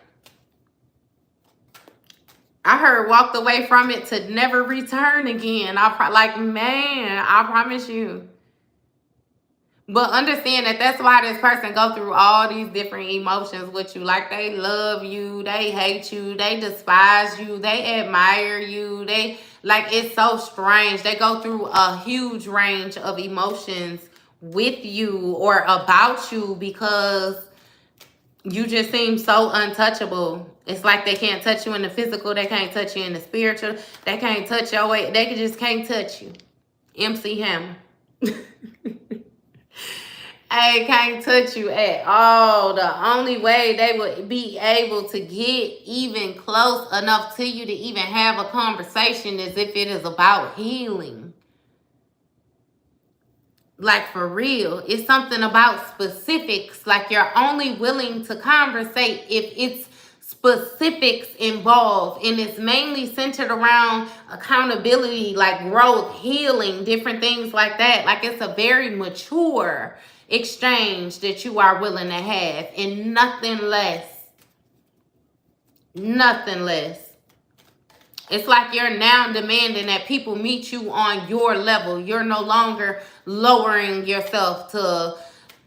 I heard walked away from it to never return again. Like, man, I promise you. But understand that that's why this person go through all these different emotions with you. Like, they love you, they hate you, they despise you, they admire you. They, like, it's so strange. They go through a huge range of emotions with you or about you because you just seem so untouchable. It's like they can't touch you in the physical, they can't touch you in the spiritual, they can't touch your way, they just can't touch you. MC Hammer. I can't touch you at all. The only way they would be able to get even close enough to you to even have a conversation is if it is about healing. Like, for real. It's something about specifics. Like, you're only willing to conversate if it's specifics involved, and it's mainly centered around accountability, like growth, healing, different things like that. Like, it's a very mature exchange that you are willing to have, and nothing less. Nothing less. It's like you're now demanding that people meet you on your level. You're no longer lowering yourself to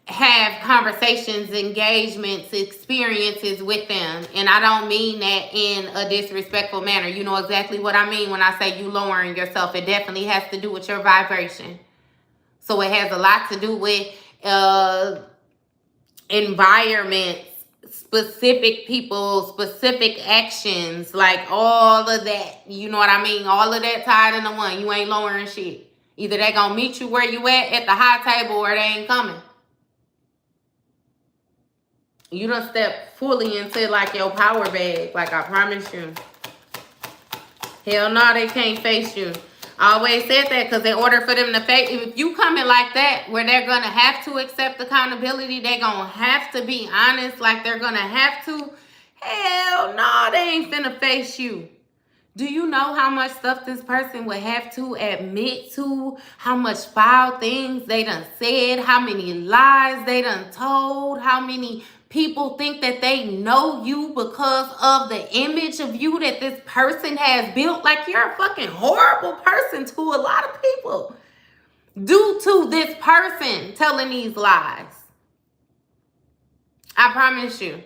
have conversations, engagements, experiences with them. And I don't mean that in a disrespectful manner. You know exactly what I mean when I say you lowering yourself. It definitely has to do with your vibration. So it has a lot to do with environments, specific people, specific actions, like all of that. You know what I mean? All of that tied into one. You ain't lowering shit. Either they gonna meet you where you at the high table, or they ain't coming. You done step fully into like your power bag. Like, I promise you. Hell no, they can't face you. I always said that because in order for them to face, if you come in like that, where they're going to have to accept accountability, they're going to have to be honest, like they're going to have to, hell no, they ain't finna face you. Do you know how much stuff this person would have to admit to? How much foul things they done said? How many lies they done told? How many people think that they know you because of the image of you that this person has built? Like, you're a fucking horrible person to a lot of people due to this person telling these lies. I promise you.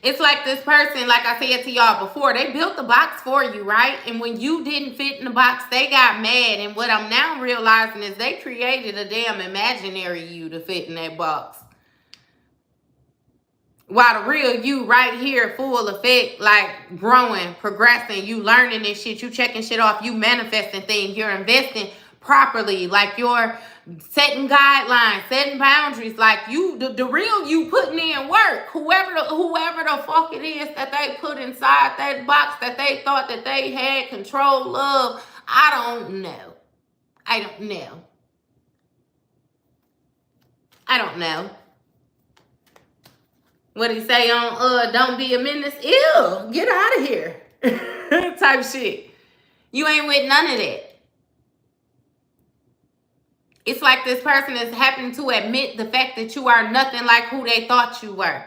It's like this person, like I said to y'all before, they built the box for you, right? And when you didn't fit in the box, they got mad. And what I'm now realizing is they created a damn imaginary you to fit in that box. While the real you right here, full effect, like growing, progressing, you learning this shit, you checking shit off, you manifesting things, you're investing properly. Like you're setting guidelines, setting boundaries. Like you, the real you putting in work. Whoever the fuck it is that they put inside that box that they thought that they had control of, I don't know. I don't know. I don't know. What he say on don't be a menace? Ew, get out of here. Type shit. You ain't with none of that. It's like this person is having to admit the fact that you are nothing like who they thought you were.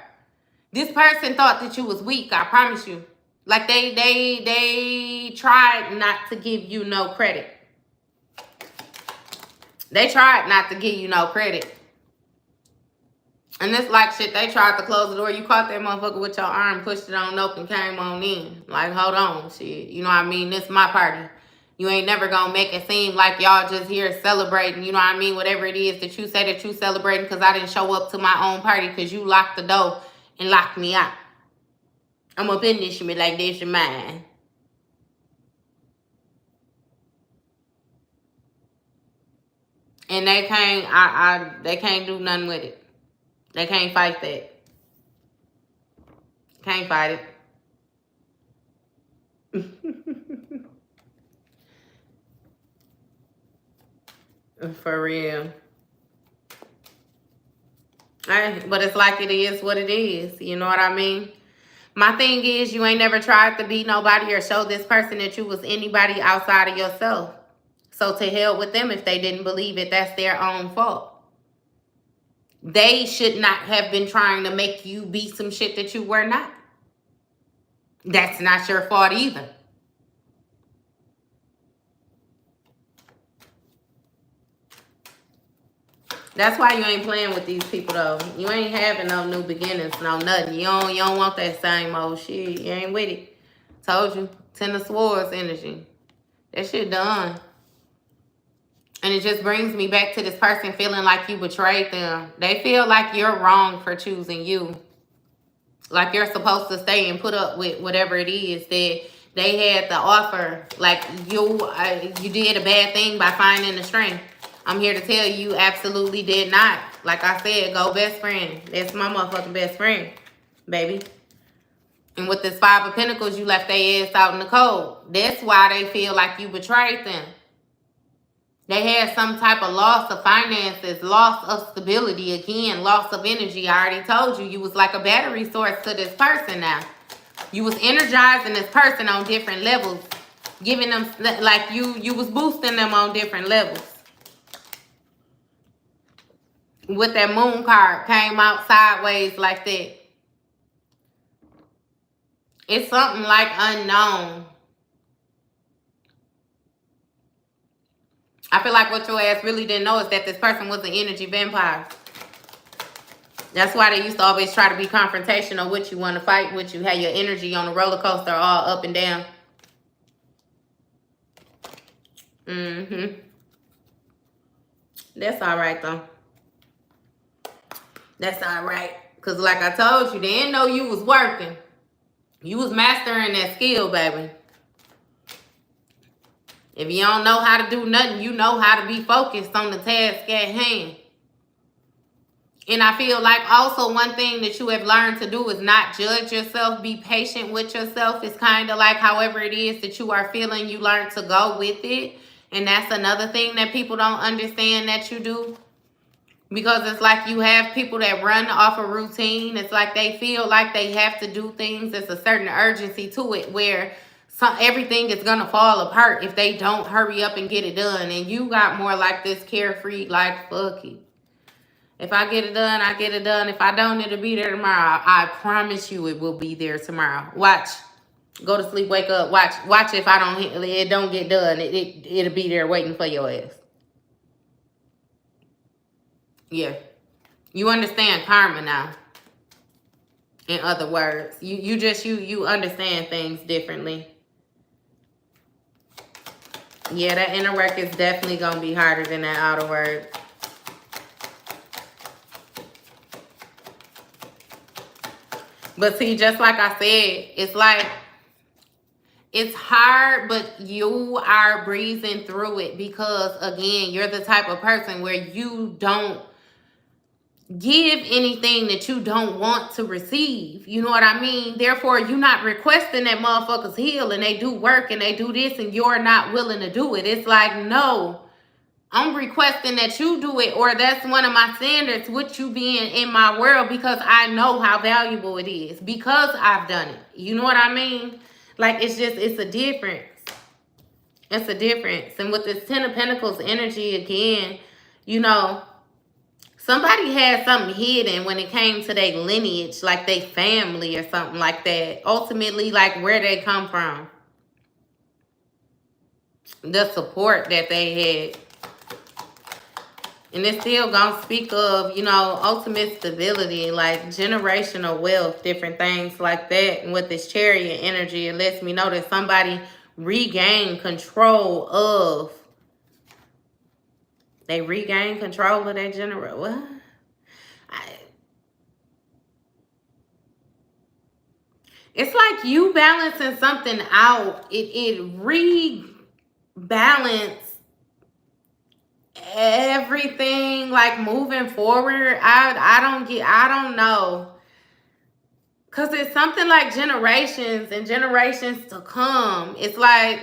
This person thought that you was weak, I promise you. Like they tried not to give you no credit. They tried not to give you no credit. And it's like shit, they tried to close the door. You caught that motherfucker with your arm, pushed it on open, came on in. Like, hold on, shit. You know what I mean? This is my party. You ain't never gonna make it seem like y'all just here celebrating, you know what I mean? Whatever it is that you say that you celebrating because I didn't show up to my own party because you locked the door and locked me out. I'm gonna finish me like this your mine. And they can't, they can't do nothing with it. They can't fight that. Can't fight it. For real. But it's like it is what it is. You know what I mean? My thing is you ain't never tried to be nobody or show this person that you was anybody outside of yourself. So to hell with them if they didn't believe it. That's their own fault. They should not have been trying to make you be some shit that you were not. That's not your fault either. That's why you ain't playing with these people though. You ain't having no new beginnings, no nothing. You don't want that same old shit. You ain't with it. Told you. Ten of Swords energy. That shit done. And it just brings me back to this person feeling like you betrayed them. They feel like you're wrong for choosing you. Like you're supposed to stay and put up with whatever it is that they had to offer. Like you did a bad thing by finding the strength. I'm here to tell you absolutely did not. Like I said, go best friend. That's my motherfucking best friend, baby. And with this Five of Pentacles, you left their ass out in the cold. That's why they feel like you betrayed them. They had some type of loss of finances, loss of stability, again, loss of energy. I already told you, you was like a battery source to this person now. You was energizing this person on different levels, giving them, like you was boosting them on different levels. With that moon card, came out sideways like that. It's something like unknown. I feel like what your ass really didn't know is that this person was an energy vampire. That's why they used to always try to be confrontational with you, want to fight with you, have your energy on the roller coaster all up and down. That's all right, though. That's all right. Because like I told you, they didn't know you was working. You was mastering that skill, baby. If you don't know how to do nothing, you know how to be focused on the task at hand. And I feel like also one thing that you have learned to do is not judge yourself. Be patient with yourself. It's kind of like however it is that you are feeling, you learn to go with it. And that's another thing that people don't understand that you do. Because it's like you have people that run off a routine. It's like they feel like they have to do things. There's a certain urgency to it where everything is going to fall apart if they don't hurry up and get it done. And you got more like this carefree, like, fuck it. If I get it done, I get it done. If I don't, it'll be there tomorrow. I promise you it will be there tomorrow. Watch. Go to sleep, wake up. Watch if it don't get done. It'll be there waiting for your ass. Yeah. You understand karma now. In other words. You understand things differently. Yeah, that inner work is definitely going to be harder than that outer work. But see, just like I said, it's like it's hard, but you are breezing through it because, again, you're the type of person where you don't give anything that you don't want to receive. You know what I mean? Therefore, you're not requesting that motherfuckers heal and they do work and they do this and you're not willing to do it. It's like, no, I'm requesting that you do it, or that's one of my standards with you being in my world, because I know how valuable it is because I've done it. You know what I mean? Like, it's just, it's a difference. It's a difference. And with this 10 of Pentacles energy again, you know, somebody had something hidden when it came to their lineage, like their family or something like that. Ultimately, like where they come from. The support that they had. And it's still gonna speak of, you know, ultimate stability, like generational wealth, different things like that. And with this Chariot energy, it lets me know that somebody regained control of. They regain control of their what? It's like you balancing something out. It rebalanced everything, like moving forward. I don't know. Cause it's something like generations and generations to come. It's like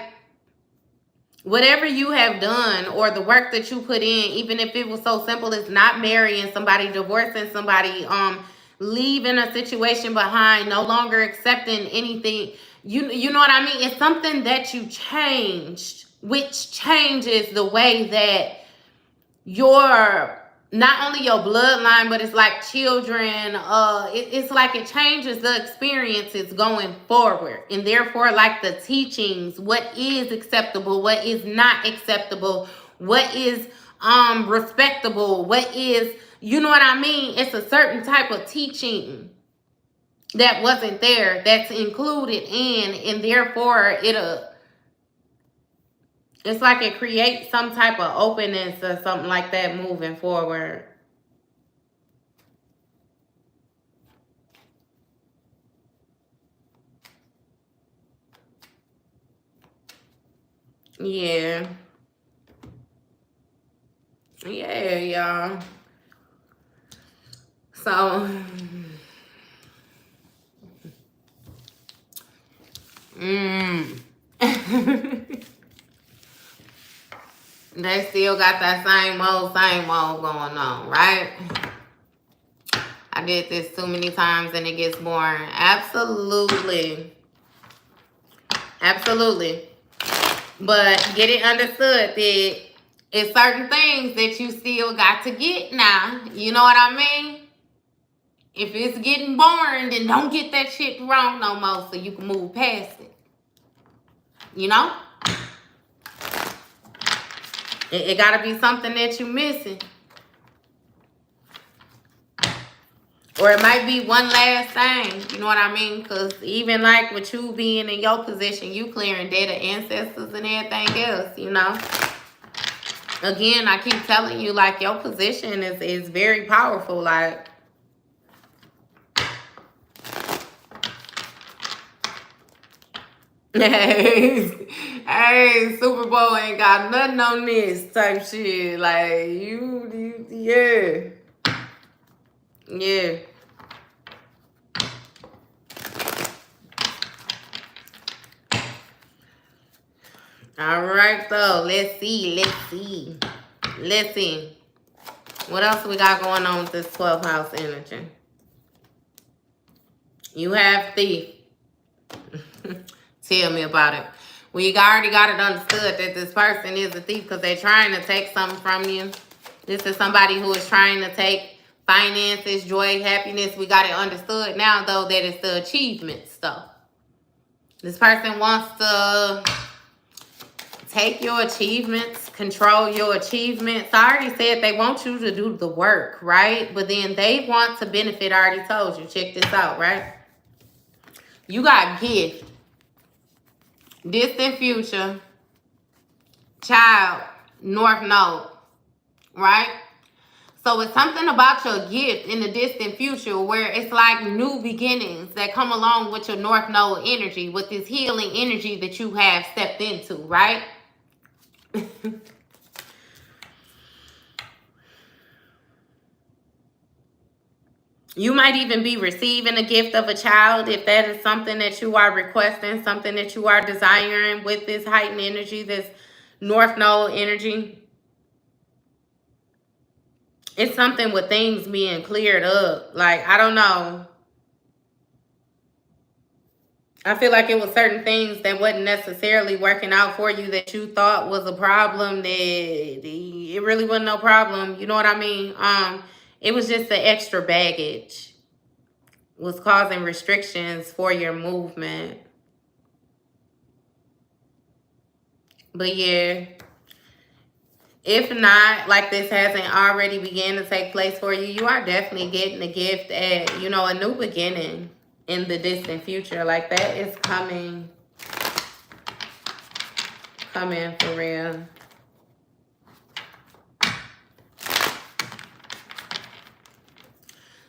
whatever you have done or the work that you put in, even if it was so simple as not marrying somebody, divorcing somebody, leaving a situation behind, no longer accepting anything. You know what I mean? It's something that you changed, which changes the way that your, not only your bloodline, but it's like children, it's like it changes the experiences going forward, and therefore like the teachings, what is acceptable, what is not acceptable, what is respectable, what is, you know what I mean? It's a certain type of teaching that wasn't there that's included in, and therefore it's like it creates some type of openness or something like that moving forward. Yeah. Yeah, y'all. So, they still got that same old going on, right? I did this too many times and it gets boring. Absolutely. Absolutely. But get it understood that it's certain things that you still got to get now. You know what I mean? If it's getting boring, then don't get that shit wrong no more so you can move past it. You know? It got to be something that you're missing. Or it might be one last thing. You know what I mean? Because even like with you being in your position, you clearing dead of ancestors and everything else, you know? Again, I keep telling you, like, your position is very powerful. Like, hey, Super Bowl ain't got nothing on this type shit. Like, yeah. Yeah. All right, though. Let's see. What else we got going on with this 12th house energy? You have Thief. Tell me about it. Well, you already got it understood that this person is a thief because they're trying to take something from you. This is somebody who is trying to take finances, joy, happiness. We got it understood now, though, that it's the achievement stuff. This person wants to take your achievements, control your achievements. I already said they want you to do the work, right? But then they want to benefit. I already told you. Check this out, right? You got gift. Distant future, child, North Node, right? So it's something about your gift in the distant future where it's like new beginnings that come along with your North Node energy, with this healing energy that you have stepped into, right? You might even be receiving a gift of a child if that is something that you are requesting, something that you are desiring with this heightened energy, this North Node energy. It's something with things being cleared up. Like, I don't know. I feel like it was certain things that wasn't necessarily working out for you that you thought was a problem, that it really wasn't no problem. You know what I mean? It was just the extra baggage was causing restrictions for your movement. But yeah, if not, like this hasn't already began to take place for you, you are definitely getting a gift at, you know, a new beginning in the distant future. Like that is coming for real.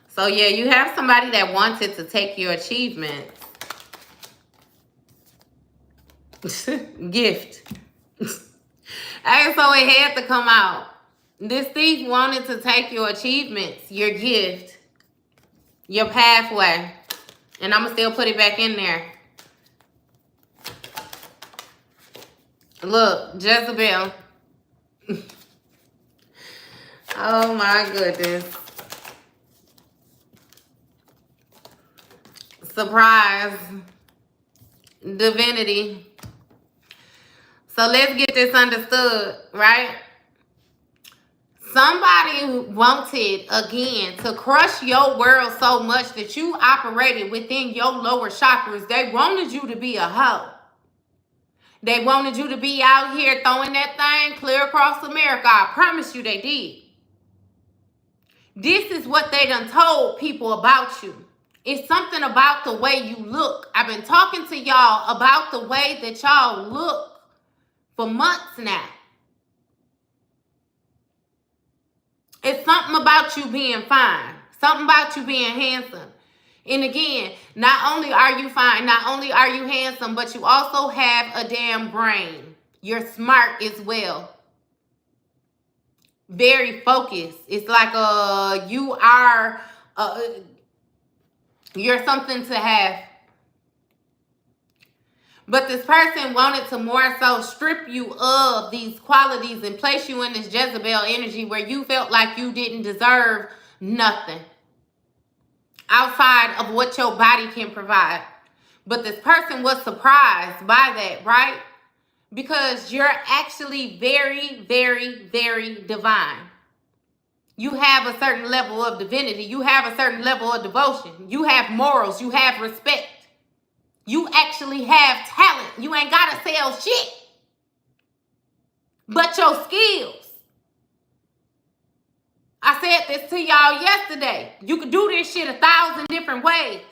So yeah, you have somebody that wanted to take your achievements. Gift. And so it had to come out. This thief wanted to take your achievements, your gift, your pathway. And I'm going to still put it back in there. Look, Jezebel. Oh my goodness. Surprise. Divinity. So let's get this understood, right? Somebody wanted, again, to crush your world so much that you operated within your lower chakras. They wanted you to be a hoe. They wanted you to be out here throwing that thing clear across America. I promise you they did. This is what they done told people about you. It's something about the way you look. I've been talking to y'all about the way that y'all look for months now. It's something about you being fine. Something about you being handsome. And again, not only are you fine, not only are you handsome, but you also have a damn brain. You're smart as well. Very focused. It's like you're something to have. But this person wanted to more so strip you of these qualities and place you in this Jezebel energy where you felt like you didn't deserve nothing outside of what your body can provide. But this person was surprised by that, right? Because you're actually very, very, very divine. You have a certain level of divinity. You have a certain level of devotion. You have morals. You have respect. You actually have talent. You ain't got to sell shit. But your skills. I said this to y'all yesterday. You can do this shit 1,000 different ways.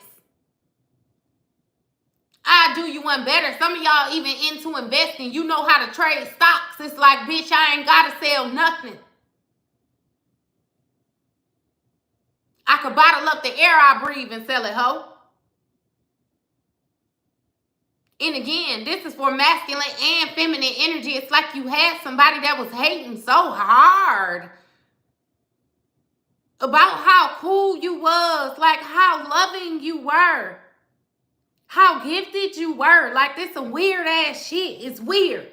I do you one better. Some of y'all even into investing. You know how to trade stocks. It's like, bitch, I ain't got to sell nothing. I could bottle up the air I breathe and sell it, ho. And again, this is for masculine and feminine energy. It's like you had somebody that was hating so hard about how cool you was, like how loving you were, how gifted you were. Like, this some weird ass shit. It's weird.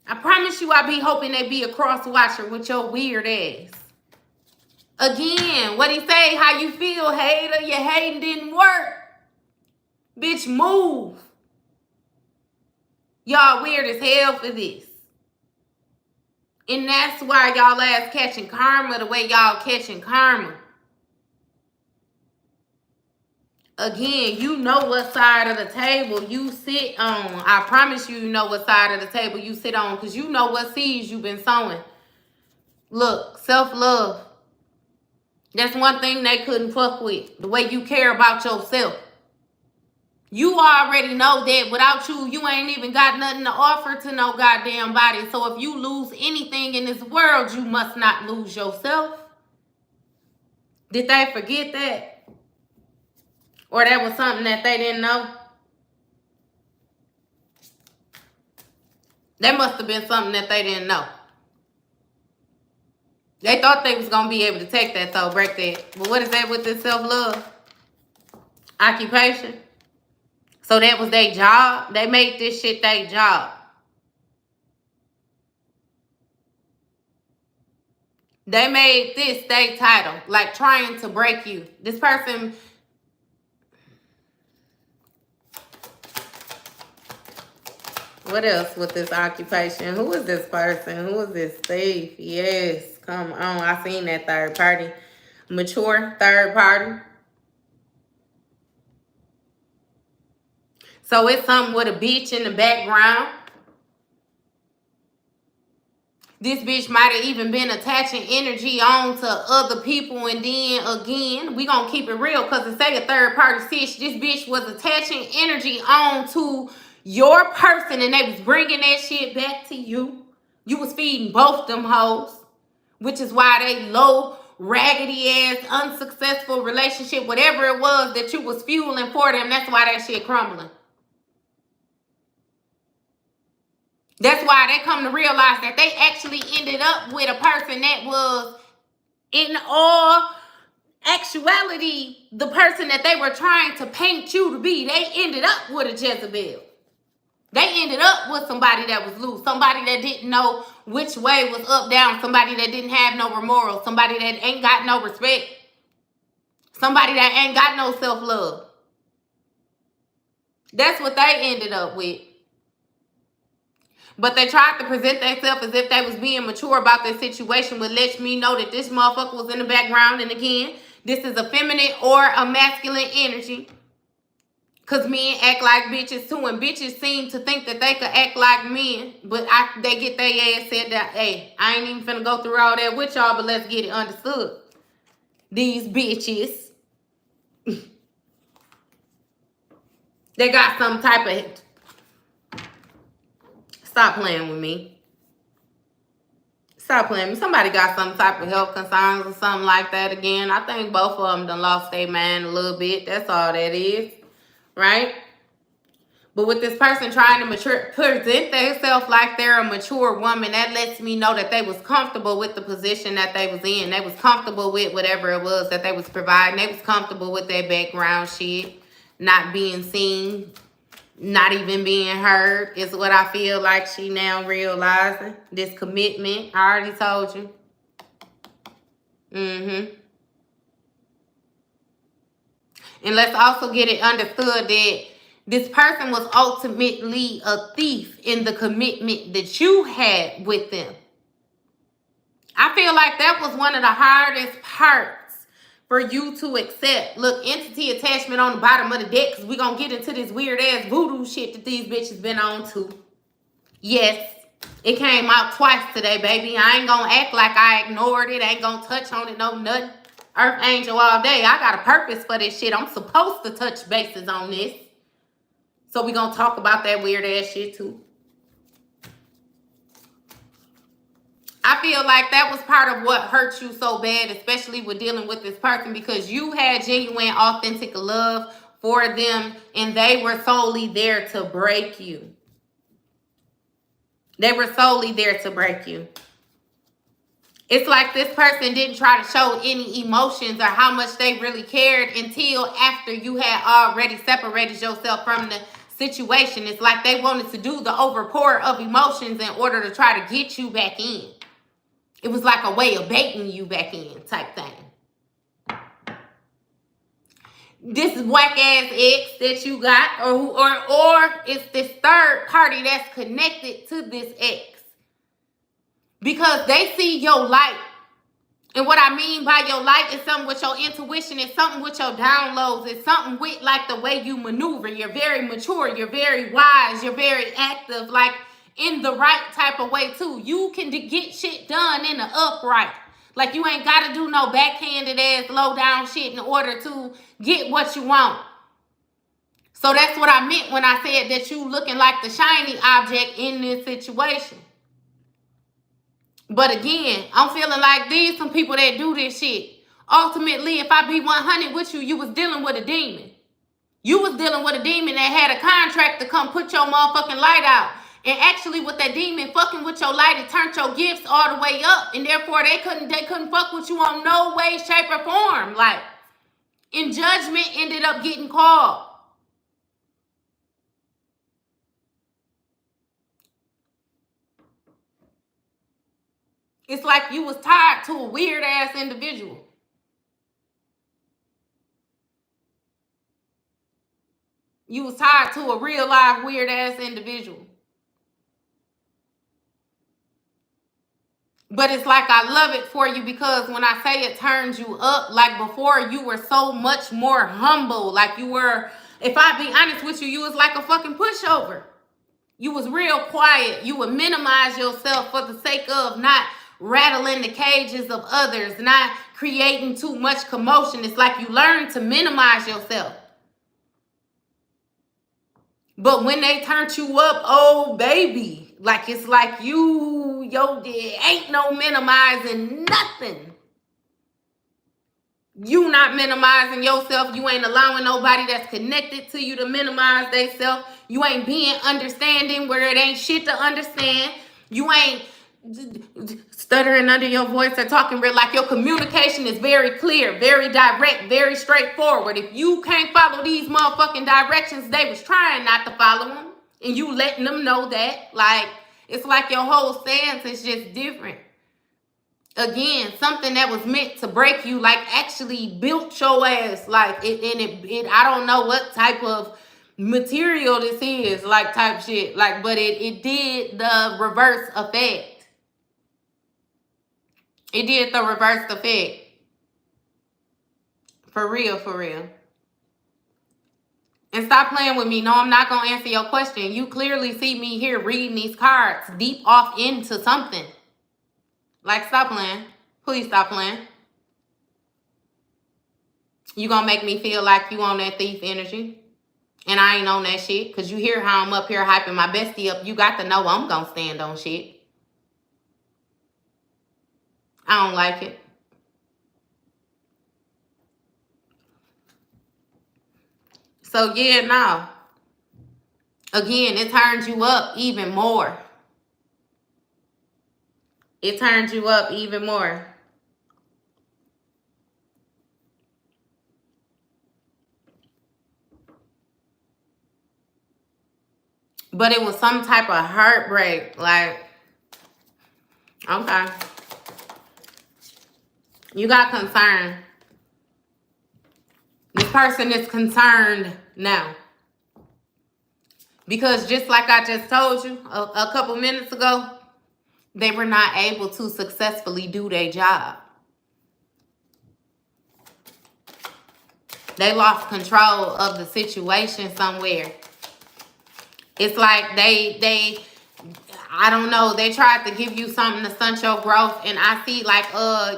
I promise you I be hoping they be a cross watcher with your weird ass. Again, what he say? How you feel, hater? Your hating didn't work. Bitch, move. Y'all weird as hell for this. And that's why y'all ass catching karma the way y'all catching karma. Again, you know what side of the table you sit on. I promise you know what side of the table you sit on, because you know what seeds you've been sowing. Look, self-love. That's one thing they couldn't fuck with. The way you care about yourself. You already know that without you, you ain't even got nothing to offer to no goddamn body. So if you lose anything in this world, you must not lose yourself. Did they forget that? Or that was something that they didn't know? That must have been something that they didn't know. They thought they was going to be able to take that, though, break that. But what is that with this self-love? Occupation. So that was their job. They made this shit their job. They made this their title. Like trying to break you. This person... What else with this occupation? Who is this person? Who is this thief? Yes, come on. I seen that third party. Mature third party. So it's something with a bitch in the background. This bitch might have even been attaching energy on to other people. And then again, we gonna keep it real because to say a third party sis, this bitch was attaching energy on to your person and they was bringing that shit back to you. You was feeding both them hoes, which is why they low, raggedy ass, unsuccessful relationship, whatever it was that you was fueling for them, that's why that shit crumbling. That's why they come to realize that they actually ended up with a person that was, in all actuality, the person that they were trying to paint you to be. They ended up with a Jezebel. They ended up with somebody that was loose. Somebody that didn't know which way was up, down. Somebody that didn't have no morals. Somebody that ain't got no respect. Somebody that ain't got no self-love. That's what they ended up with. But they tried to present themselves as if they was being mature about their situation, which lets me know that this motherfucker was in the background. And again, this is a feminine or a masculine energy. Because men act like bitches too. And bitches seem to think that they could act like men. But they get their ass said that, hey, I ain't even finna go through all that with y'all, but let's get it understood. These bitches. They got some type of... Stop playing with me. Stop playing with me. Somebody got some type of health concerns or something like that again. I think both of them done lost their mind a little bit. That's all that is. Right? But with this person trying to present themselves like they're a mature woman, that lets me know that they was comfortable with the position that they was in. They was comfortable with whatever it was that they was providing. They was comfortable with their background shit. Not being seen. Not even being heard is what I feel like she now realizing. This commitment. I already told you. And let's also get it understood that this person was ultimately a thief in the commitment that you had with them. I feel like that was one of the hardest parts for you to accept. Look, entity attachment on the bottom of the deck, because we're going to get into this weird-ass voodoo shit that these bitches been on too. Yes, it came out twice today, baby. I ain't going to act like I ignored it. I ain't going to touch on it, no nothing. Earth Angel all day. I got a purpose for this shit. I'm supposed to touch bases on this. So we're going to talk about that weird-ass shit too. I feel like that was part of what hurt you so bad, especially with dealing with this person, because you had genuine, authentic love for them, and they were solely there to break you. They were solely there to break you. It's like this person didn't try to show any emotions or how much they really cared until after you had already separated yourself from the situation. It's like they wanted to do the overpour of emotions in order to try to get you back in. It was like a way of baiting you back in type thing. This whack ass ex that you got, or it's this third party that's connected to this ex. Because they see your light. And what I mean by your light is something with your intuition. It's something with your downloads. It's something with like the way you maneuver. You're very mature. You're very wise. You're very active. Like in the right type of way too. You can get shit done in the upright. Like you ain't got to do no backhanded ass low down shit in order to get what you want. So that's what I meant when I said that you looking like the shiny object in this situation. But again, I'm feeling like these some people that do this shit. Ultimately, if I be 100 with you, you was dealing with a demon. You was dealing with a demon that had a contract to come put your motherfucking light out. And actually with that demon fucking with your light, it turned your gifts all the way up. And therefore they couldn't fuck with you on no way, shape, or form. Like, and judgment ended up getting called. It's like you was tied to a weird ass individual. You was tied to a real live weird ass individual. But it's like I love it for you because when I say it turns you up, like before you were so much more humble. Like you were, if I be honest with you, you was like a fucking pushover. You was real quiet. You would minimize yourself for the sake of not rattling the cages of others, not creating too much commotion. It's like you learned to minimize yourself. But when they turned you up, oh baby, like it's like ain't no minimizing nothing. You not minimizing yourself. You ain't allowing nobody that's connected to you to minimize themselves. You ain't being understanding where it ain't shit to understand. You ain't stuttering under your voice or talking real. Like your communication is very clear, very direct, very straightforward. If you can't follow these motherfucking directions, they was trying not to follow them. And you letting them know that. Like, it's like your whole stance is just different. Again, something that was meant to break you, like actually built your ass. Like it I don't know what type of material this is, like type shit. Like, but it did the reverse effect. It did the reverse effect. For real, for real. And stop playing with me. No, I'm not going to answer your question. You clearly see me here reading these cards deep off into something. Like, stop playing. Please stop playing. You gonna make me feel like you on that thief energy. And I ain't on that shit. Because you hear how I'm up here hyping my bestie up. You got to know I'm gonna stand on shit. I don't like it. So yeah, no. Again, it turns you up even more. It turns you up even more. But it was some type of heartbreak. Like, okay. You got concerned. This person is concerned now. Because just like I just told you a couple minutes ago, they were not able to successfully do their job. They lost control of the situation somewhere. It's like they I don't know, they tried to give you something to stunt your growth. And I see like,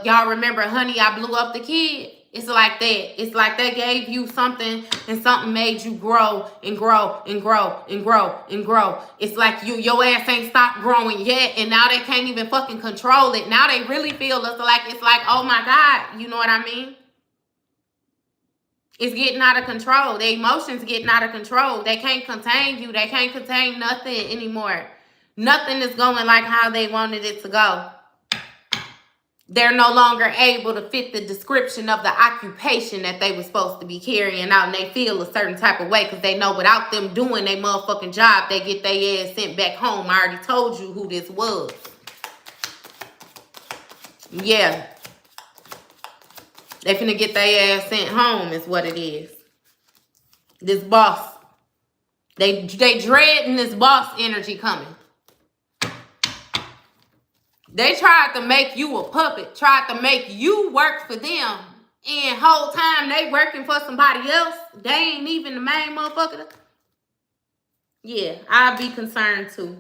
y'all remember Honey, I Blew Up the Kid? It's like that. It's like they gave you something and something made you grow and grow and grow and grow and grow. It's like your ass ain't stopped growing yet. And now they can't even fucking control it. Now they really feel it's like, oh my God. You know what I mean? It's getting out of control. The emotions getting out of control. They can't contain you. They can't contain nothing anymore. Nothing is going like how they wanted it to go. They're no longer able to fit the description of the occupation that they were supposed to be carrying out. And they feel a certain type of way because they know without them doing their motherfucking job, they get their ass sent back home. I already told you who this was. Yeah. They finna get their ass sent home is what it is. This boss. They dreading this boss energy coming. They tried to make you a puppet. Tried to make you work for them. And whole time they working for somebody else. They ain't even the main motherfucker. Yeah, I'd be concerned too.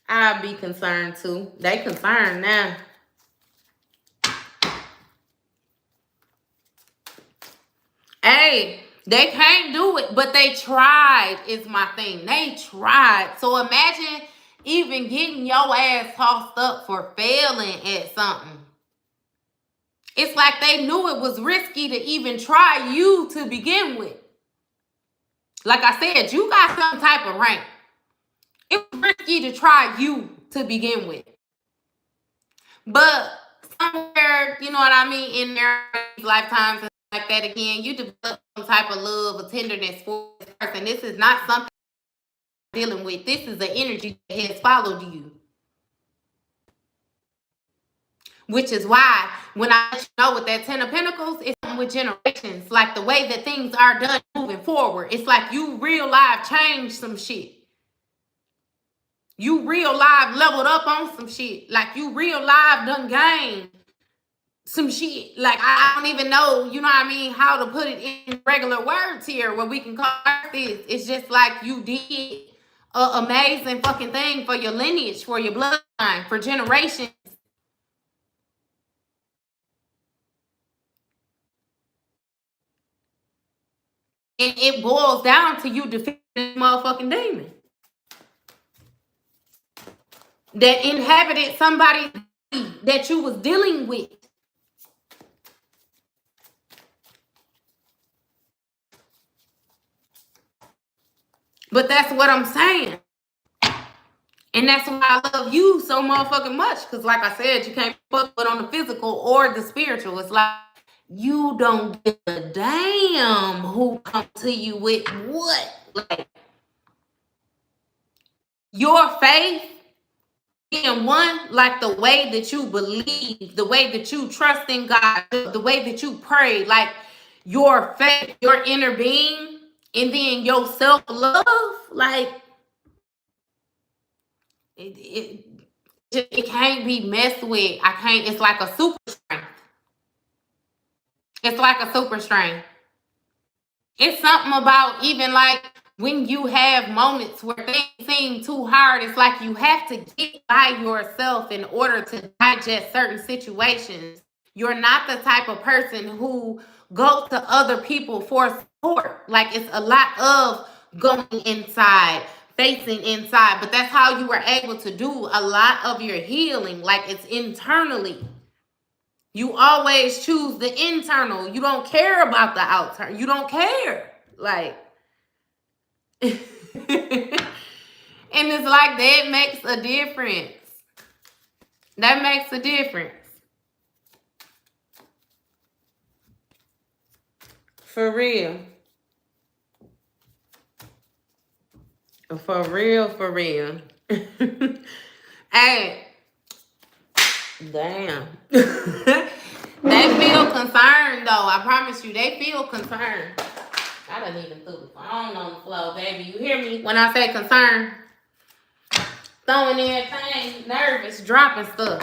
I'd be concerned too. They concerned now. hey, they can't do it, but they tried is my thing. They tried. So imagine even getting your ass tossed up for failing at something. It's like they knew it was risky to even try you to begin with. Like I said, you got some type of rank. It was risky to try you to begin with. But somewhere, you know what I mean, in their lifetimes and like that again, you develop some type of love or tenderness for this person. This is not something you're dealing with. This is the energy that has followed you. Which is why when I let you know with that 10 of Pentacles, it's with generations. Like the way that things are done moving forward. It's like you real life changed some shit. You real live leveled up on some shit. Like you real live done gained some shit. Like I don't even know, you know what I mean, how to put it in regular words here where we can call this. It's just like you did an amazing fucking thing for your lineage, for your bloodline, for generations. And it boils down to you defeating this motherfucking demon that inhabited somebody that you was dealing with. But that's what I'm saying. And that's why I love you so motherfucking much. Because like I said, you can't fuck with on the physical or the spiritual. It's like you don't give a damn who comes to you with what. Like your faith in one, like the way that you believe, the way that you trust in God, the way that you pray, like your faith, your inner being, and then your self-love, like it can't be messed with. I can't, it's like a super strength. It's like a super strength. It's something about even like when you have moments where things seem too hard, it's like you have to get by yourself in order to digest certain situations. You're not the type of person who goes to other people for support. Like it's a lot of going inside, facing inside. But that's how you were able to do a lot of your healing. Like it's internally. You always choose the internal. You don't care about the outer. You don't care. Like, and it's like that makes a difference. That makes a difference. For real. For real, for real. Hey. Damn. They feel concerned though. I promise you, they feel concerned. I done even threw the phone on the floor, baby. You hear me? When I say concerned, throwing everything, nervous, dropping stuff.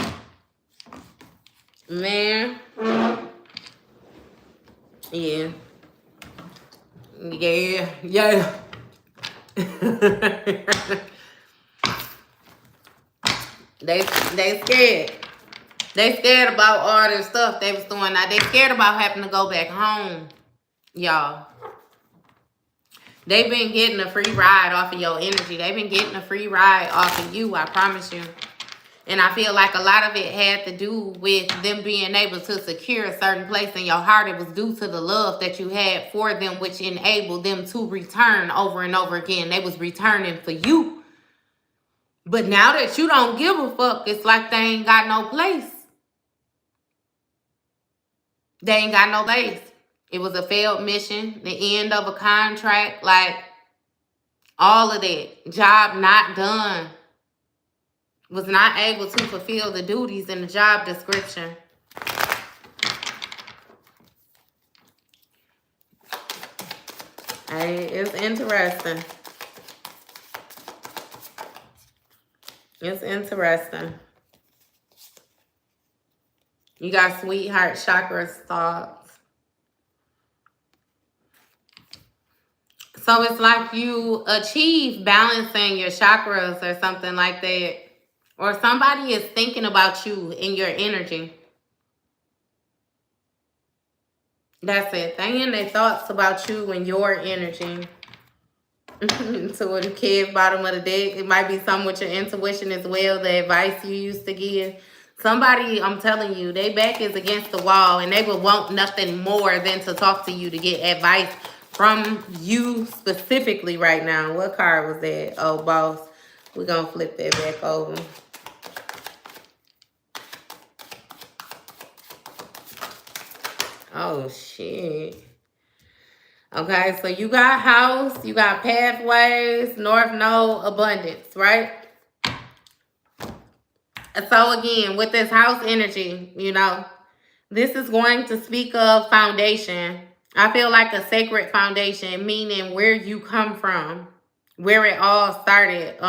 Man. Yeah. Yeah. Yeah. They scared. They scared about all this stuff they was doing. Now they scared about having to go back home, y'all. They've been getting a free ride off of your energy. They've been getting a free ride off of you, I promise you. And I feel like a lot of it had to do with them being able to secure a certain place in your heart. It was due to the love that you had for them, which enabled them to return over and over again. They was returning for you. But now that you don't give a fuck, it's like they ain't got no place. They ain't got no base. It was a failed mission, the end of a contract, like all of that. Job not done. Was not able to fulfill the duties in the job description. Hey, it's interesting. It's interesting. You got sweetheart chakra thoughts. So it's like you achieve balancing your chakras or something like that. Or somebody is thinking about you in your energy. That's it. They in their thoughts about you and your energy. So with the kid bottom of the deck, it might be something with your intuition as well, the advice you used to give. Somebody, I'm telling you, their back is against the wall and they will want nothing more than to talk to you to get advice from you specifically right now. What card was that? Oh, boss. We're going to flip that back over. Oh, shit. Okay, so you got house, you got pathways, north node, abundance, right? So again, with this house energy, you know, this is going to speak of foundation. I feel like a sacred foundation, meaning where you come from, where it all started.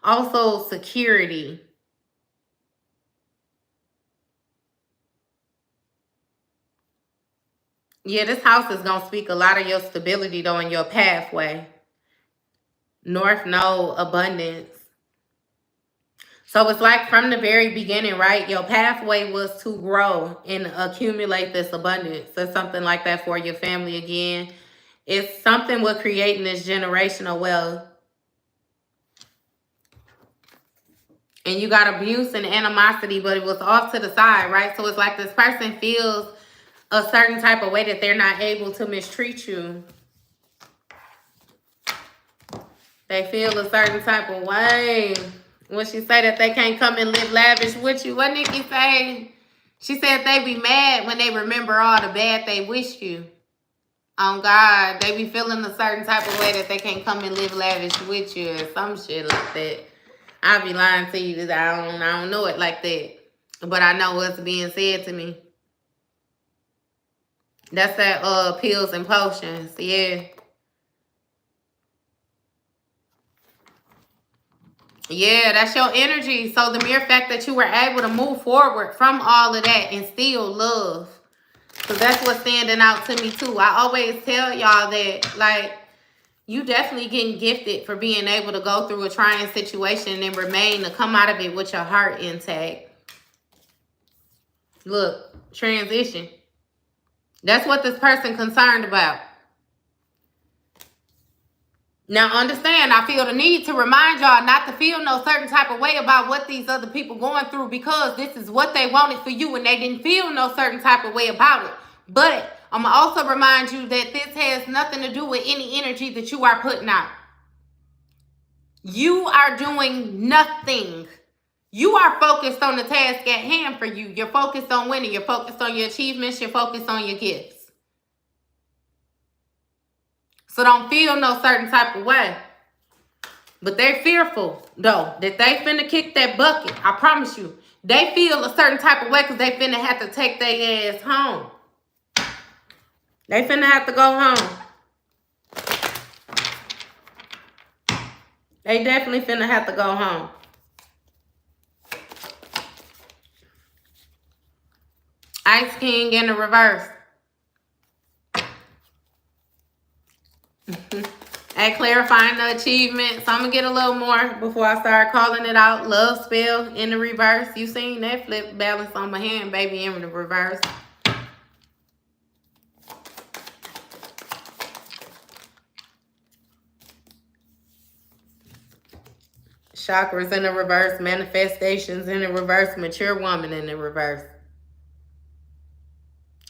Also security. Yeah, this house is going to speak a lot of your stability though in your pathway. North node, abundance. So it's like from the very beginning, right? Your pathway was to grow and accumulate this abundance or something like that for your family again. It's something with creating this generational wealth. And you got abuse and animosity, but it was off to the side, right? So it's like this person feels a certain type of way that they're not able to mistreat you. They feel a certain type of way. When she say that they can't come and live lavish with you, what Nikki say? She said they be mad when they remember all the bad they wish you. Oh God, they be feeling a certain type of way that they can't come and live lavish with you or some shit like that. I'll be lying to you that I don't know it like that. But I know what's being said to me. That's that pills and potions, yeah. Yeah, that's your energy. So the mere fact that you were able to move forward from all of that and still love. Because that's what's standing out to me too. I always tell y'all that, like, you definitely getting gifted for being able to go through a trying situation and remain to come out of it with your heart intact. Look, transition. That's what this person concerned about. Now, understand, I feel the need to remind y'all not to feel no certain type of way about what these other people going through because this is what they wanted for you and they didn't feel no certain type of way about it. But I'm going to also remind you that this has nothing to do with any energy that you are putting out. You are doing nothing. You are focused on the task at hand for you. You're focused on winning. You're focused on your achievements. You're focused on your gifts. So don't feel no certain type of way. But they're fearful, though, that they finna kick that bucket. I promise you. They feel a certain type of way because they finna have to take their ass home. They finna have to go home. They definitely finna have to go home. Ice King in the reverse. And clarifying the achievement. So I'm going to get a little more before I start calling it out. Love spell in the reverse. You seen that flip balance on my hand, baby, in the reverse. Chakras in the reverse. Manifestations in the reverse. Mature woman in the reverse.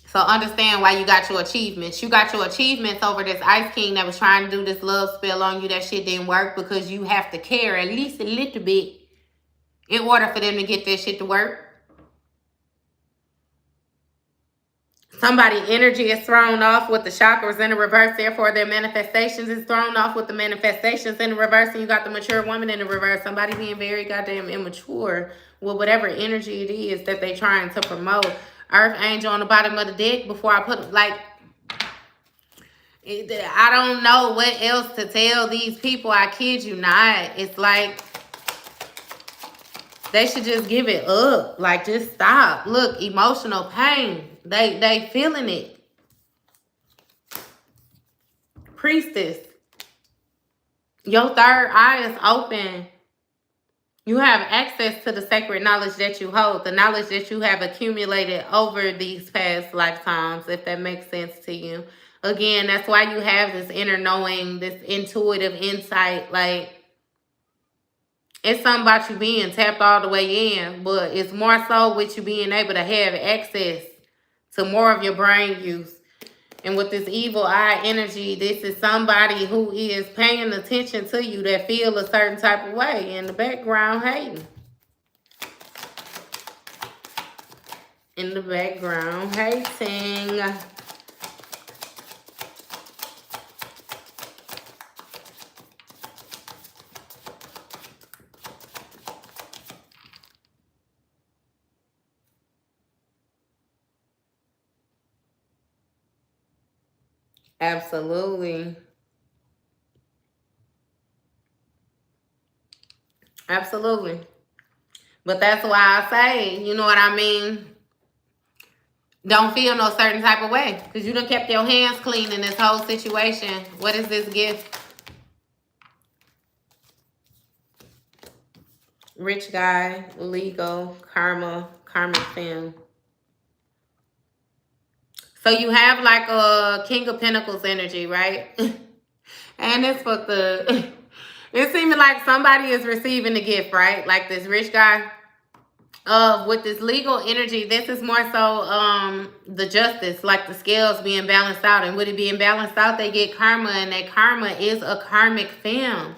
So understand why you got your achievements. You got your achievements over this Ice King that was trying to do this love spell on you. That shit didn't work because you have to care at least a little bit in order for them to get that shit to work. Somebody energy is thrown off with the chakras in the reverse. Therefore, their manifestations is thrown off with the manifestations in the reverse. And you got the mature woman in the reverse. Somebody being very goddamn immature with whatever energy it is that they trying to promote. Earth angel on the bottom of the deck before I put, like, I don't know what else to tell these people. I kid you not. It's like they should just give it up. Like, just stop. Look, emotional pain. They feeling it. Priestess. Your third eye is open. You have access to the sacred knowledge that you hold, the knowledge that you have accumulated over these past lifetimes, if that makes sense to you. Again, that's why you have this inner knowing, this intuitive insight. Like, it's something about you being tapped all the way in, but it's more so with you being able to have access to more of your brain use. And with this evil eye energy, this is somebody who is paying attention to you that feel a certain type of way in the background hating. In the background hating. Absolutely. Absolutely. But that's why I say, you know what I mean? Don't feel no certain type of way. Because you done kept your hands clean in this whole situation. What is this gift? Rich guy, legal, karma, karmic film. So you have like a King of Pentacles energy, right? And it's for the... It seems like somebody is receiving the gift, right? Like this rich guy. With this legal energy, this is more so the justice, like the scales being balanced out. And with it being balanced out, they get karma, and that karma is a karmic film.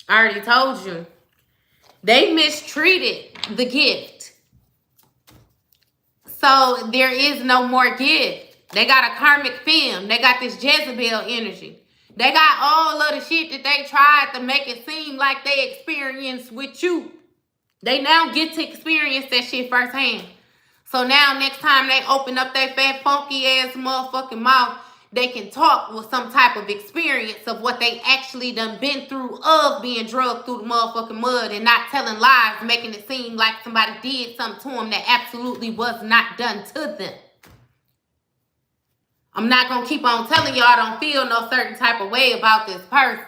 I already told you. They mistreated the gift. So there is no more gift. They got a karmic film. They got this Jezebel energy. They got all of the shit that they tried to make it seem like they experienced with you. They now get to experience that shit firsthand. So now next time they open up their fat, funky ass motherfucking mouth, they can talk with some type of experience of what they actually done been through of being drugged through the motherfucking mud and not telling lies, making it seem like somebody did something to them that absolutely was not done to them. I'm not going to keep on telling y'all don't feel no certain type of way about this person.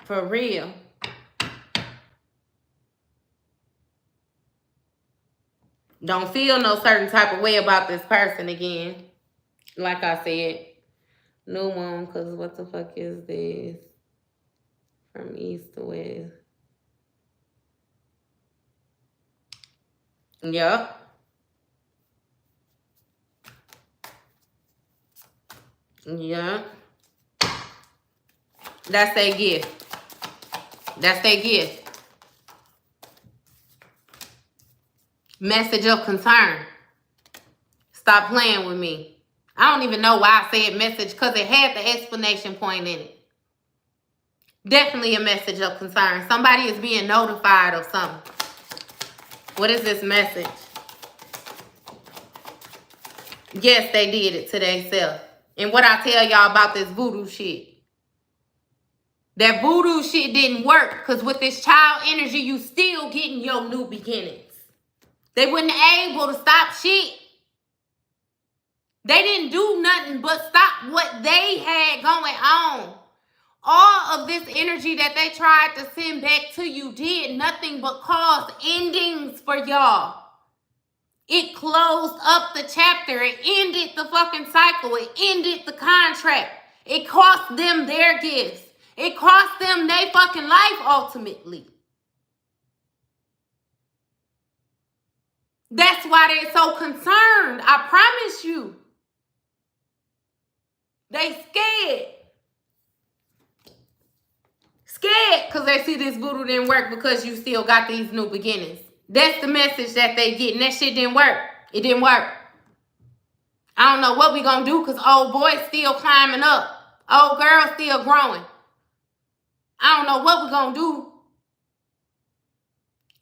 For real. Don't feel no certain type of way about this person again. Like I said. New moon, because what the fuck is this? From east to west. Yup. Yup. That's their gift. That's their gift. Message of concern. Stop playing with me. I don't even know why I said message, because it had the explanation point in it. Definitely a message of concern. Somebody is being notified of something. What is this message? Yes, they did it to themselves. And what I tell y'all about this voodoo shit. That voodoo shit didn't work, because with this child energy, you still getting your new beginnings. They weren't able to stop shit. They didn't do nothing but stop what they had going on. All of this energy that they tried to send back to you did nothing but cause endings for y'all. It closed up the chapter. It ended the fucking cycle. It ended the contract. It cost them their gifts. It cost them their fucking life ultimately. That's why they're so concerned. I promise you. They scared. Scared because they see this voodoo didn't work because you still got these new beginnings. That's the message that they get. And that shit didn't work. It didn't work. I don't know what we gonna do because old boy's still climbing up. Old girl's still growing. I don't know what we're gonna do.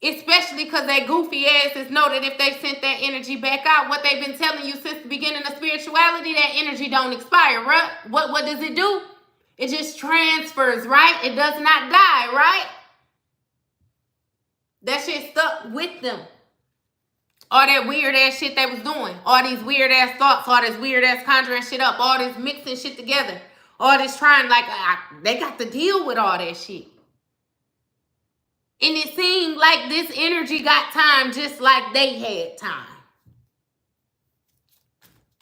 Especially because they goofy asses know that if they sent that energy back out, what they've been telling you since the beginning of spirituality, that energy don't expire, right? What does it do? It just transfers, right? It does not die, right? That shit stuck with them. All that weird ass shit they was doing. All these weird ass thoughts. All this weird ass conjuring shit up. All this mixing shit together. All this trying, like, they got to deal with all that shit. And it seemed like this energy got time just like they had time.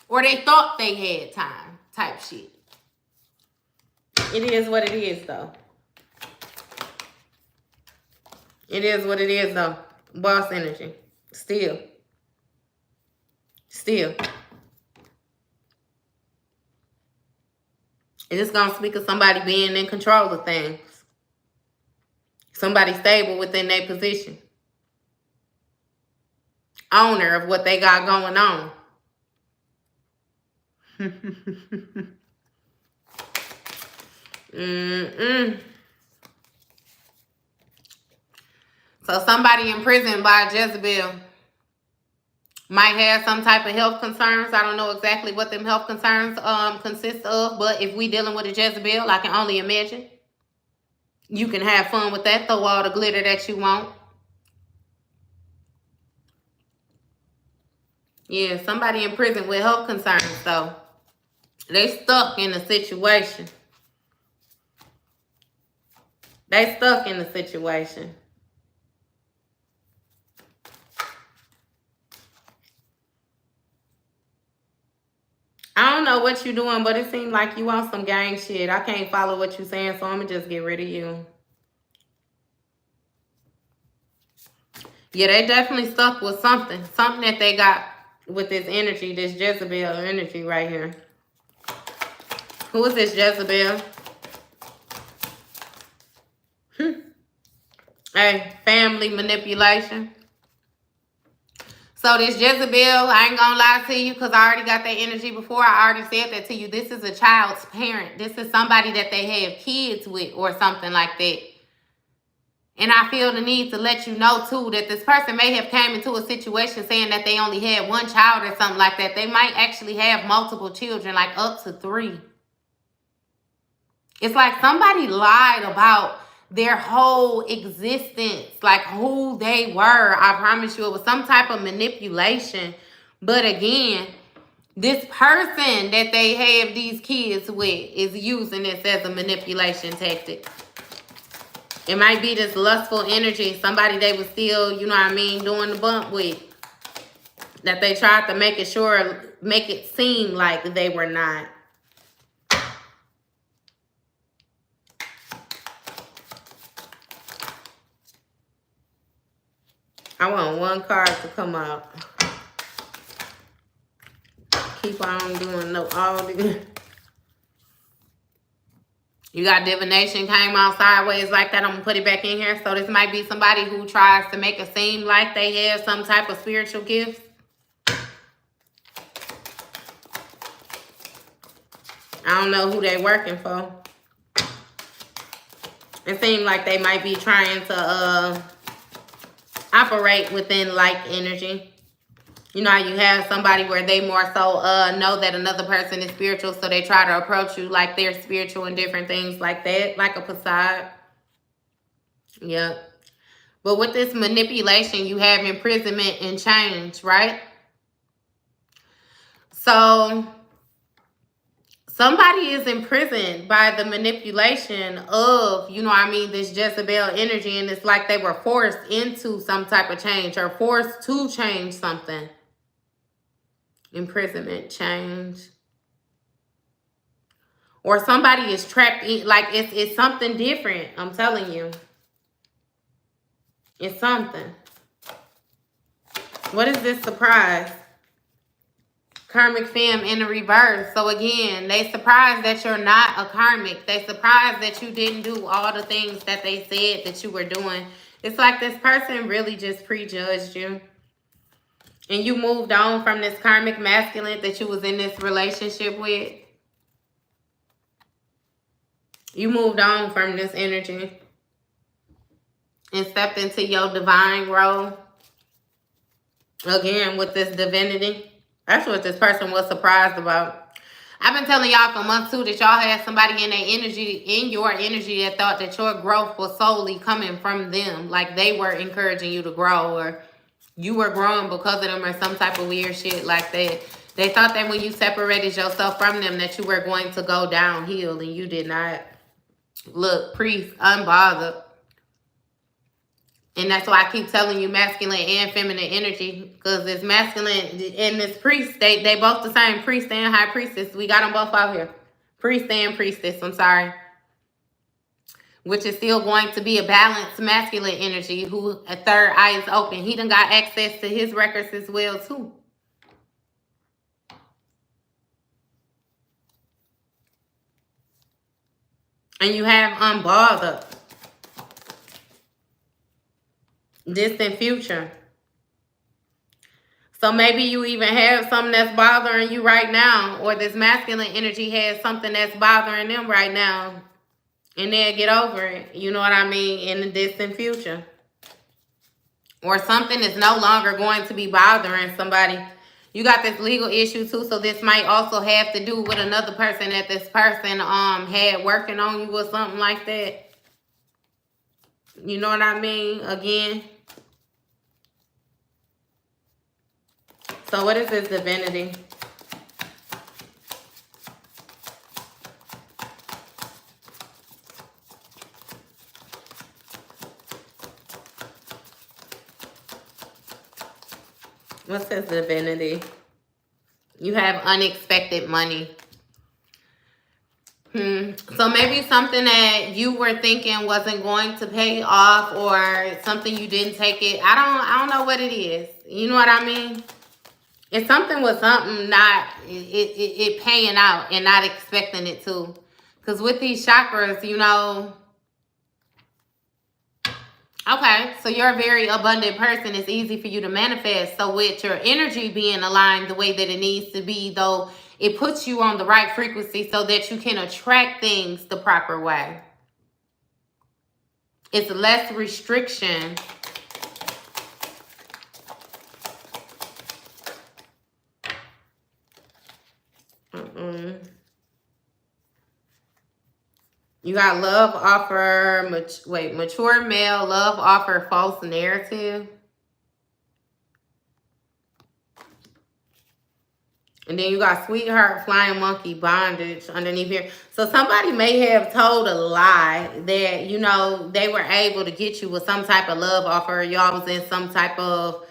Or they thought they had time type shit. It is what it is, though. It is what it is, though. Boss energy. Still. Still. And it's going to speak of somebody being in control of things. Somebody stable within their position. Owner of what they got going on. So somebody in prison by Jezebel might have some type of health concerns. I don't know exactly what them health concerns consist of, but if we dealing with a Jezebel, I can only imagine. You can have fun with that. Throw all the glitter that you want. Yeah, somebody in prison with health concerns, though. They stuck in a situation. They stuck in the situation. I don't know what you're doing, but it seems like you want some gang shit. I can't follow what you're saying, so I'm going to just get rid of you. Yeah, they definitely stuck with something. Something that they got with this energy, this Jezebel energy right here. Who is this Jezebel? Hey, family manipulation. So this Jezebel, I ain't gonna lie to you because I already got that energy before. I already said that to you. This is a child's parent. This is somebody that they have kids with or something like that. And I feel the need to let you know, too, that this person may have came into a situation saying that they only had one child or something like that. They might actually have multiple children, like up to 3. It's like somebody lied about their whole existence, like who they were. I promise you, it was some type of manipulation. But again, this person that they have these kids with is using this as a manipulation tactic. It might be this lustful energy, somebody they was still, you know what I mean, doing the bump with. That they tried to make it seem like they were not. I want one card to come out. Keep on doing all the... You got divination came out sideways like that. I'm going to put it back in here. So this might be somebody who tries to make it seem like they have some type of spiritual gift. I don't know who they working for. It seems like they might be trying to operate within like energy. You know how you have somebody where they more so know that another person is spiritual, so they try to approach you like they're spiritual and different things like that, like a facade. Yeah. But with this manipulation, you have imprisonment and change, right? So somebody is imprisoned by the manipulation of, you know what I mean, this Jezebel energy, and it's like they were forced into some type of change or forced to change something. Imprisonment, change. Or somebody is trapped in, like it's something different. I'm telling you. It's something. What is this surprise? Karmic femme in the reverse. So again, they surprised that you're not a karmic. They surprised that you didn't do all the things that they said that you were doing. It's like this person really just prejudged you. And you moved on from this karmic masculine that you was in this relationship with. You moved on from this energy. And stepped into your divine role. Again, with this divinity. That's what this person was surprised about. I've been telling y'all for months too that y'all had somebody in their energy, in your energy, that thought that your growth was solely coming from them. Like they were encouraging you to grow, or you were growing because of them, or some type of weird shit like that. They thought that when you separated yourself from them that you were going to go downhill, and you did not. Look, priest, unbothered. And that's why I keep telling you masculine and feminine energy. Because it's masculine and this priest, they both the same, priest and high priestess. We got them both out here. Priest and priestess, I'm sorry. Which is still going to be a balanced masculine energy who a third eye is open. He done got access to his records as well too. And you have unbothered. Distant future. So maybe you even have something that's bothering you right now, or this masculine energy has something that's bothering them right now, and they'll get over it, you know what I mean, in the distant future. Or something is no longer going to be bothering somebody. You got this legal issue too, so this might also have to do with another person that this person had working on you or something like that. You know what I mean? Again. So what is this divinity? What's this divinity? You have unexpected money. So maybe something that you were thinking wasn't going to pay off, or something you didn't take it. I don't know what it is. You know what I mean? It's something with something not it paying out and not expecting it to. Because with these chakras, you know. Okay, so you're a very abundant person. It's easy for you to manifest. So with your energy being aligned the way that it needs to be, though, it puts you on the right frequency so that you can attract things the proper way. It's less restriction. You got love offer, mature male, love offer, false narrative. And then you got sweetheart, flying monkey, bondage underneath here. So somebody may have told a lie that, you know, they were able to get you with some type of love offer. Y'all was in some type of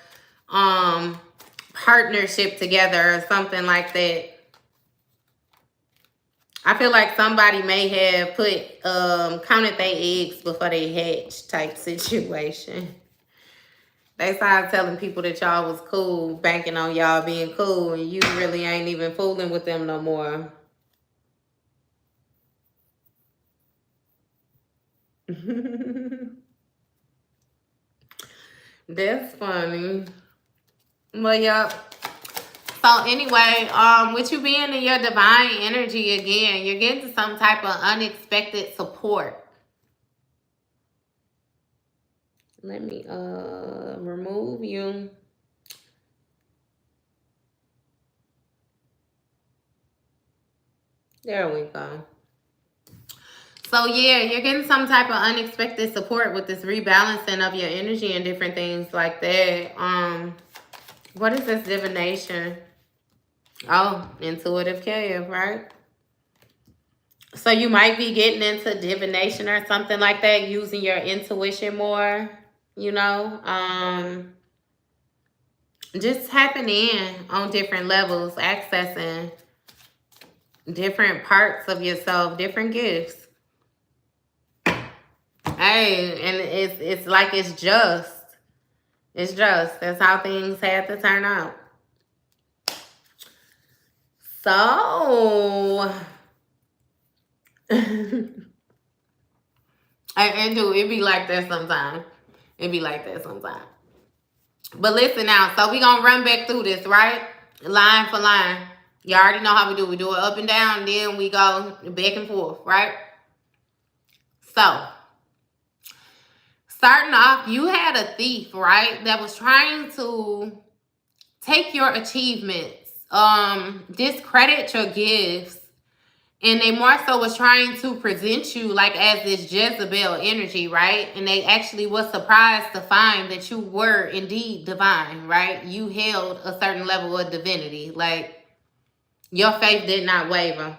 partnership together or something like that. I feel like somebody may have counted their eggs before they hatched type situation. They started telling people that y'all was cool, banking on y'all being cool, and you really ain't even fooling with them no more. That's funny. Well, yeah. So anyway, with you being in your divine energy again, you're getting some type of unexpected support. Let me remove you. There we go. So yeah, you're getting some type of unexpected support with this rebalancing of your energy and different things like that. What is this divination? Oh, intuitive cave, right? So you might be getting into divination or something like that, using your intuition more, you know. Just tapping in on different levels, accessing different parts of yourself, different gifts. Hey, and it's like it's just. It's just. That's how things had to turn out. So, and do it be like that sometimes. It be like that sometimes. But listen now, so we gonna run back through this, right? Line for line. You already know how we do. We do it up and down, then we go back and forth, right? So, starting off, you had a thief, right? That was trying to take your achievements, discredit your gifts, and they more so was trying to present you like as this Jezebel energy, right? And they actually was surprised to find that you were indeed divine, right? You held a certain level of divinity. Like, Your faith did not waver,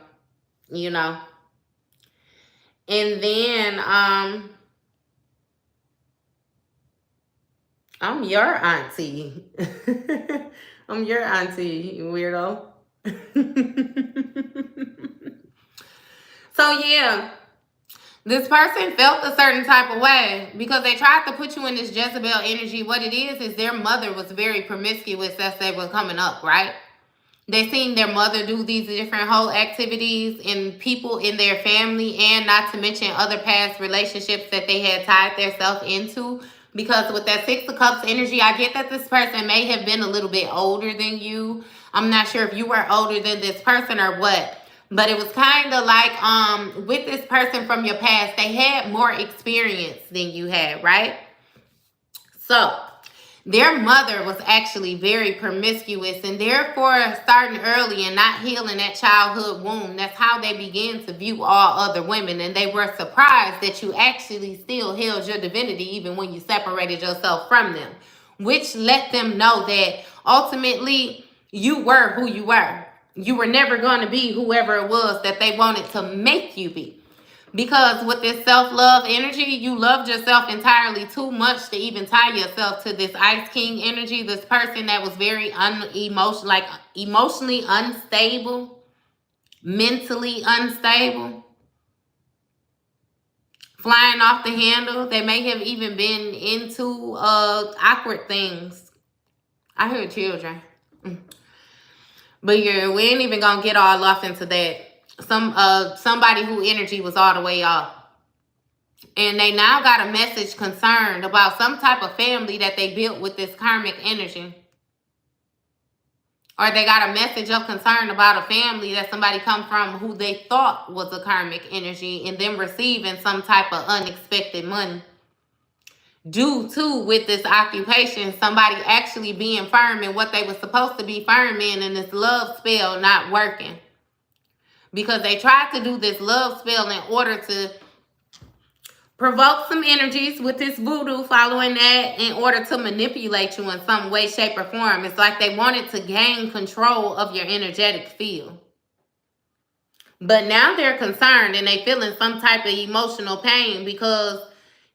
you know. And then I'm your auntie. I'm your auntie, you weirdo. So yeah, this person felt a certain type of way because they tried to put you in this Jezebel energy. What it is their mother was very promiscuous as they were coming up, right? They seen their mother do these different whole activities and people in their family, and not to mention other past relationships that they had tied themselves into. Because with that Six of Cups energy, I get that this person may have been a little bit older than you. I'm not sure if you were older than this person or what. But it was kind of like with this person from your past, they had more experience than you had, right? So their mother was actually very promiscuous, and therefore starting early and not healing that childhood wound. That's how they began to view all other women, and they were surprised that you actually still held your divinity even when you separated yourself from them, which let them know that ultimately you were who you were. You were never going to be whoever it was that they wanted to make you be. Because with this self-love energy, you loved yourself entirely too much to even tie yourself to this Ice King energy. This person that was very emotionally unstable, mentally unstable, flying off the handle. They may have even been into awkward things. I heard children. But yeah, we ain't even gonna get all off into that. Somebody who energy was all the way off. And they now got a message concerned about some type of family that they built with this karmic energy. Or they got a message of concern about a family that somebody come from who they thought was a karmic energy, and them receiving some type of unexpected money. Due to, with this occupation, somebody actually being firm in what they were supposed to be firm in, and this love spell not working. Because they tried to do this love spell in order to provoke some energies with this voodoo, following that, in order to manipulate you in some way, shape, or form. It's like they wanted to gain control of your energetic field. But now they're concerned and they feeling some type of emotional pain because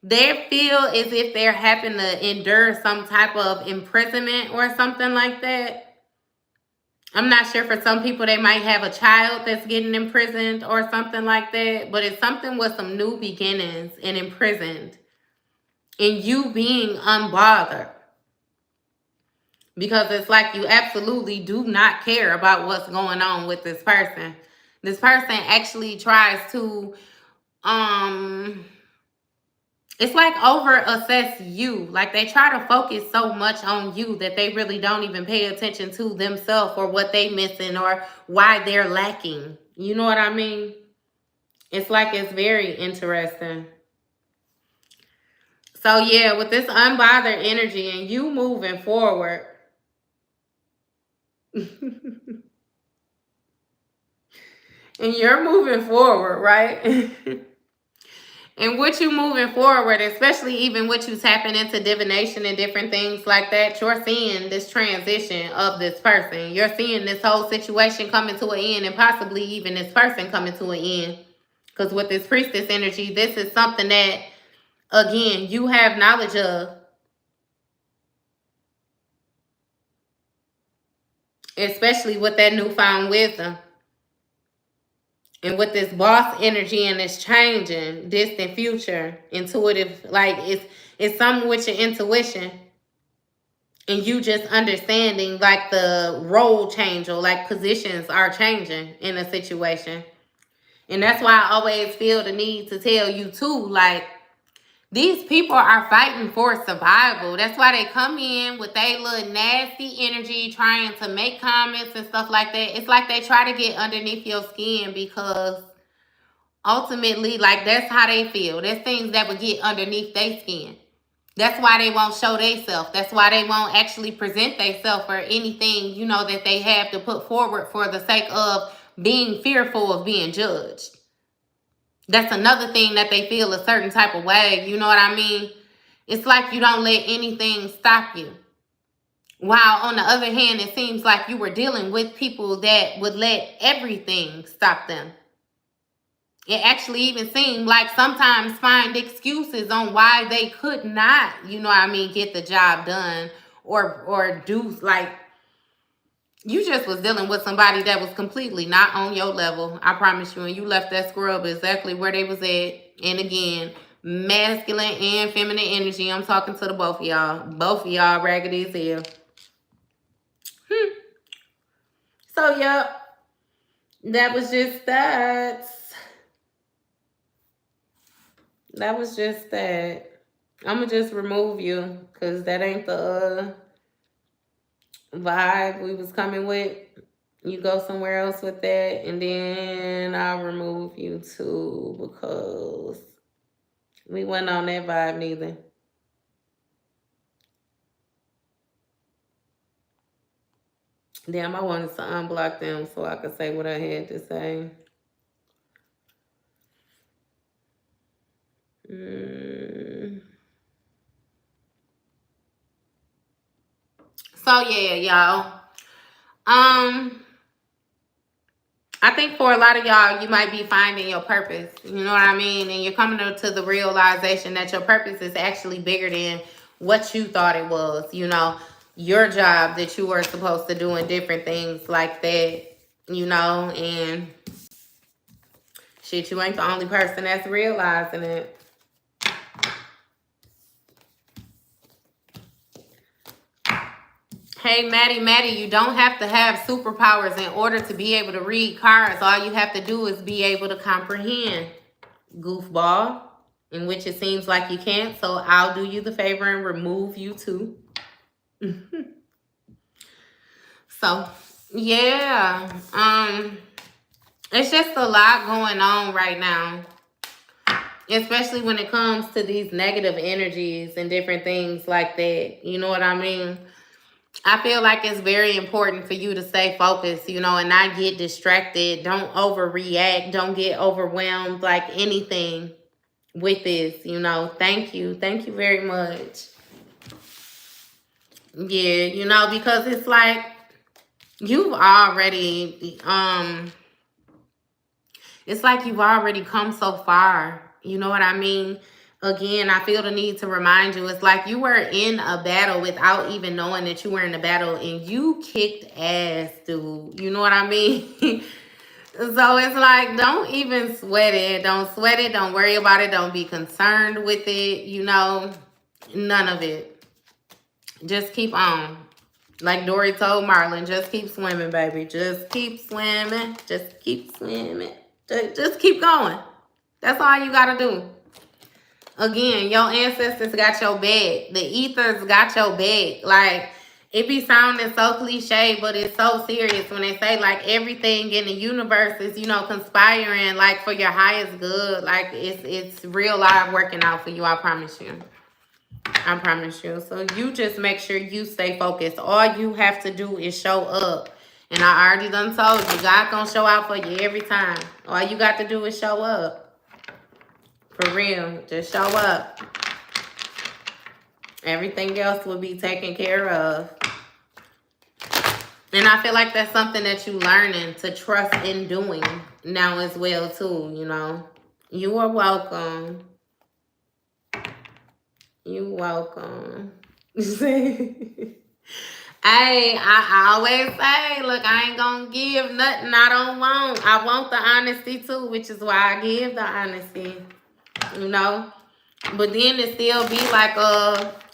they feel as if they're having to endure some type of imprisonment or something like that. I'm not sure, for some people they might have a child that's getting imprisoned or something like that, but it's something with some new beginnings and imprisoned, and you being unbothered. Because it's like you absolutely do not care about what's going on with this person. This person actually tries to it's like over assess you. Like they try to focus so much on you that they really don't even pay attention to themselves or what they missing or why they're lacking. You know what I mean? It's like it's very interesting. So yeah, with this unbothered energy and you moving forward. And you're moving forward, right? And with you moving forward, especially even with you tapping into divination and different things like that, you're seeing this transition of this person. You're seeing this whole situation coming to an end, and possibly even this person coming to an end. Because with this priestess energy, this is something that, again, you have knowledge of. Especially with that newfound wisdom. And with this boss energy and this changing, distant future, intuitive, like it's something with your intuition. And you just understanding like the role change, or like positions are changing in a situation. And that's why I always feel the need to tell you too, like, these people are fighting for survival. That's why they come in with their little nasty energy, trying to make comments and stuff like that. It's like they try to get underneath your skin because ultimately, like, that's how they feel. There's things that would get underneath their skin. That's why they won't show themselves. That's why they won't actually present themselves or anything, you know, that they have to put forward for the sake of being fearful of being judged. That's another thing that they feel a certain type of way. You know what I mean? It's like you don't let anything stop you. While on the other hand, it seems like you were dealing with people that would let everything stop them. It actually even seemed like sometimes find excuses on why they could not, you know what I mean, get the job done or do, like, you just was dealing with somebody that was completely not on your level. I promise you. And you left that scrub exactly where they was at. And again, masculine and feminine energy. I'm talking to the both of y'all. Both of y'all raggedy as hell. So, yep. That was just that. That was just that. I'm going to just remove you because that ain't the vibe we was coming with. You go somewhere else with that, and then I'll remove you too because we wasn't on that vibe neither. Damn, I wanted to unblock them so I could say what I had to say. So yeah, y'all. I think for a lot of y'all, you might be finding your purpose. You know what I mean? And you're coming to the realization that your purpose is actually bigger than what you thought it was. You know, your job that you were supposed to do and different things like that. You know, and shit, you ain't the only person that's realizing it. Hey, Maddie, you don't have to have superpowers in order to be able to read cards. All you have to do is be able to comprehend, goofball, in which it seems like you can't. So I'll do you the favor and remove you too. So, yeah. It's just a lot going on right now. Especially when it comes to these negative energies and different things like that. You know what I mean? I feel like it's very important for you to stay focused, you know, and not get distracted. Don't overreact. Don't get overwhelmed like anything with this, you know. Thank you. Thank you very much. Yeah, you know, because it's like you've already, it's like you've already come so far. You know what I mean? Again, I feel the need to remind you, it's like you were in a battle without even knowing that you were in a battle, and you kicked ass, dude. You know what I mean? So it's like, don't even sweat it. Don't sweat it. Don't worry about it. Don't be concerned with it. You know, none of it. Just keep on. Like Dory told Marlon, just keep swimming, baby. Just keep swimming. Just keep swimming. Just keep going. That's all you got to do. Again, your ancestors got your back. The ethers got your back. Like, it be sounding so cliche, but it's so serious when they say, like, everything in the universe is, you know, conspiring, like, for your highest good. Like, it's real life working out for you, I promise you. I promise you. So you just make sure you stay focused. All you have to do is show up. And I already done told you, God gonna show out for you every time. All you got to do is show up. For real, just show up. Everything else will be taken care of. And I feel like that's something that you're learning to trust in doing now as well, too, you know. You are welcome. You're welcome. Hey, I always say, look, I ain't gonna give nothing I don't want. I want the honesty, too, which is why I give the honesty, you know. But then it still be like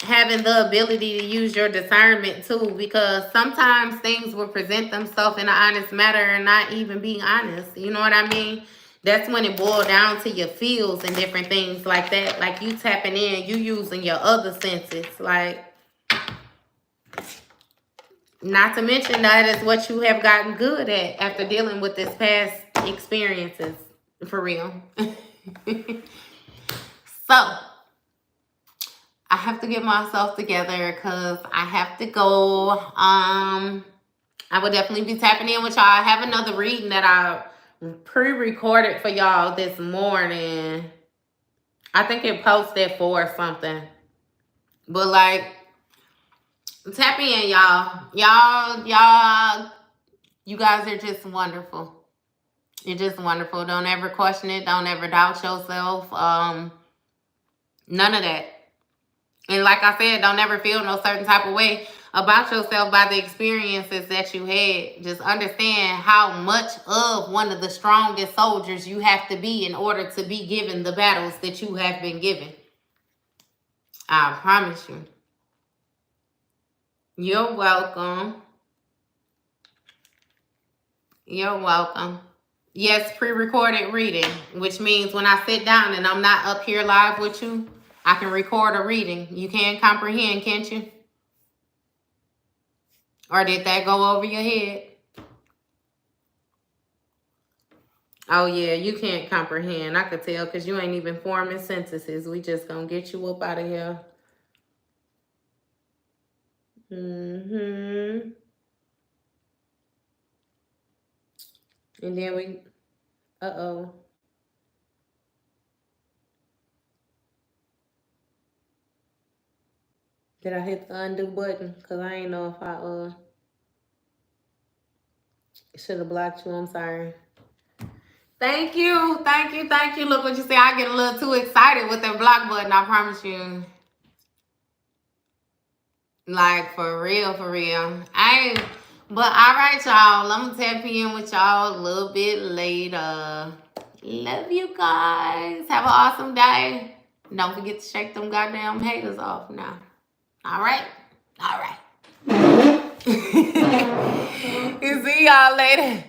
having the ability to use your discernment too, because sometimes things will present themselves in an honest manner and not even be honest. You know what I mean? That's when it boils down to your feels and different things like that. Like you tapping in, you using your other senses. Like, not to mention that is what you have gotten good at after dealing with this past experiences. For real. So, I have to get myself together because I have to go. I will definitely be tapping in with y'all. I have another reading that I pre-recorded for y'all this morning. I think it posted 4 or something. But like, Tap in, y'all. Y'all, you guys are just wonderful. You're just wonderful. Don't ever question it. Don't ever doubt yourself. None of that. And like I said, don't ever feel no certain type of way about yourself by the experiences that you had. Just understand how much of one of the strongest soldiers you have to be in order to be given the battles that you have been given. I promise you. You're welcome. You're welcome. Yes, pre-recorded reading, which means when I sit down and I'm not up here live with you, I can record a reading. You can comprehend, can't you? Or did that go over your head? Oh, yeah, you can't comprehend. I could tell because you ain't even forming sentences. We just gonna get you up out of here. Mm-hmm. And then we... Uh-oh. Did I hit the undo button? Because I ain't know if I should have blocked you. I'm sorry. Thank you. Thank you. Thank you. Look what you say. I get a little too excited with that block button. I promise you. Like, for real, for real. But all right, y'all. I'm going to tap in with y'all a little bit later. Love you guys. Have an awesome day. Don't forget to shake them goddamn haters off now. All right? All right. See y'all later.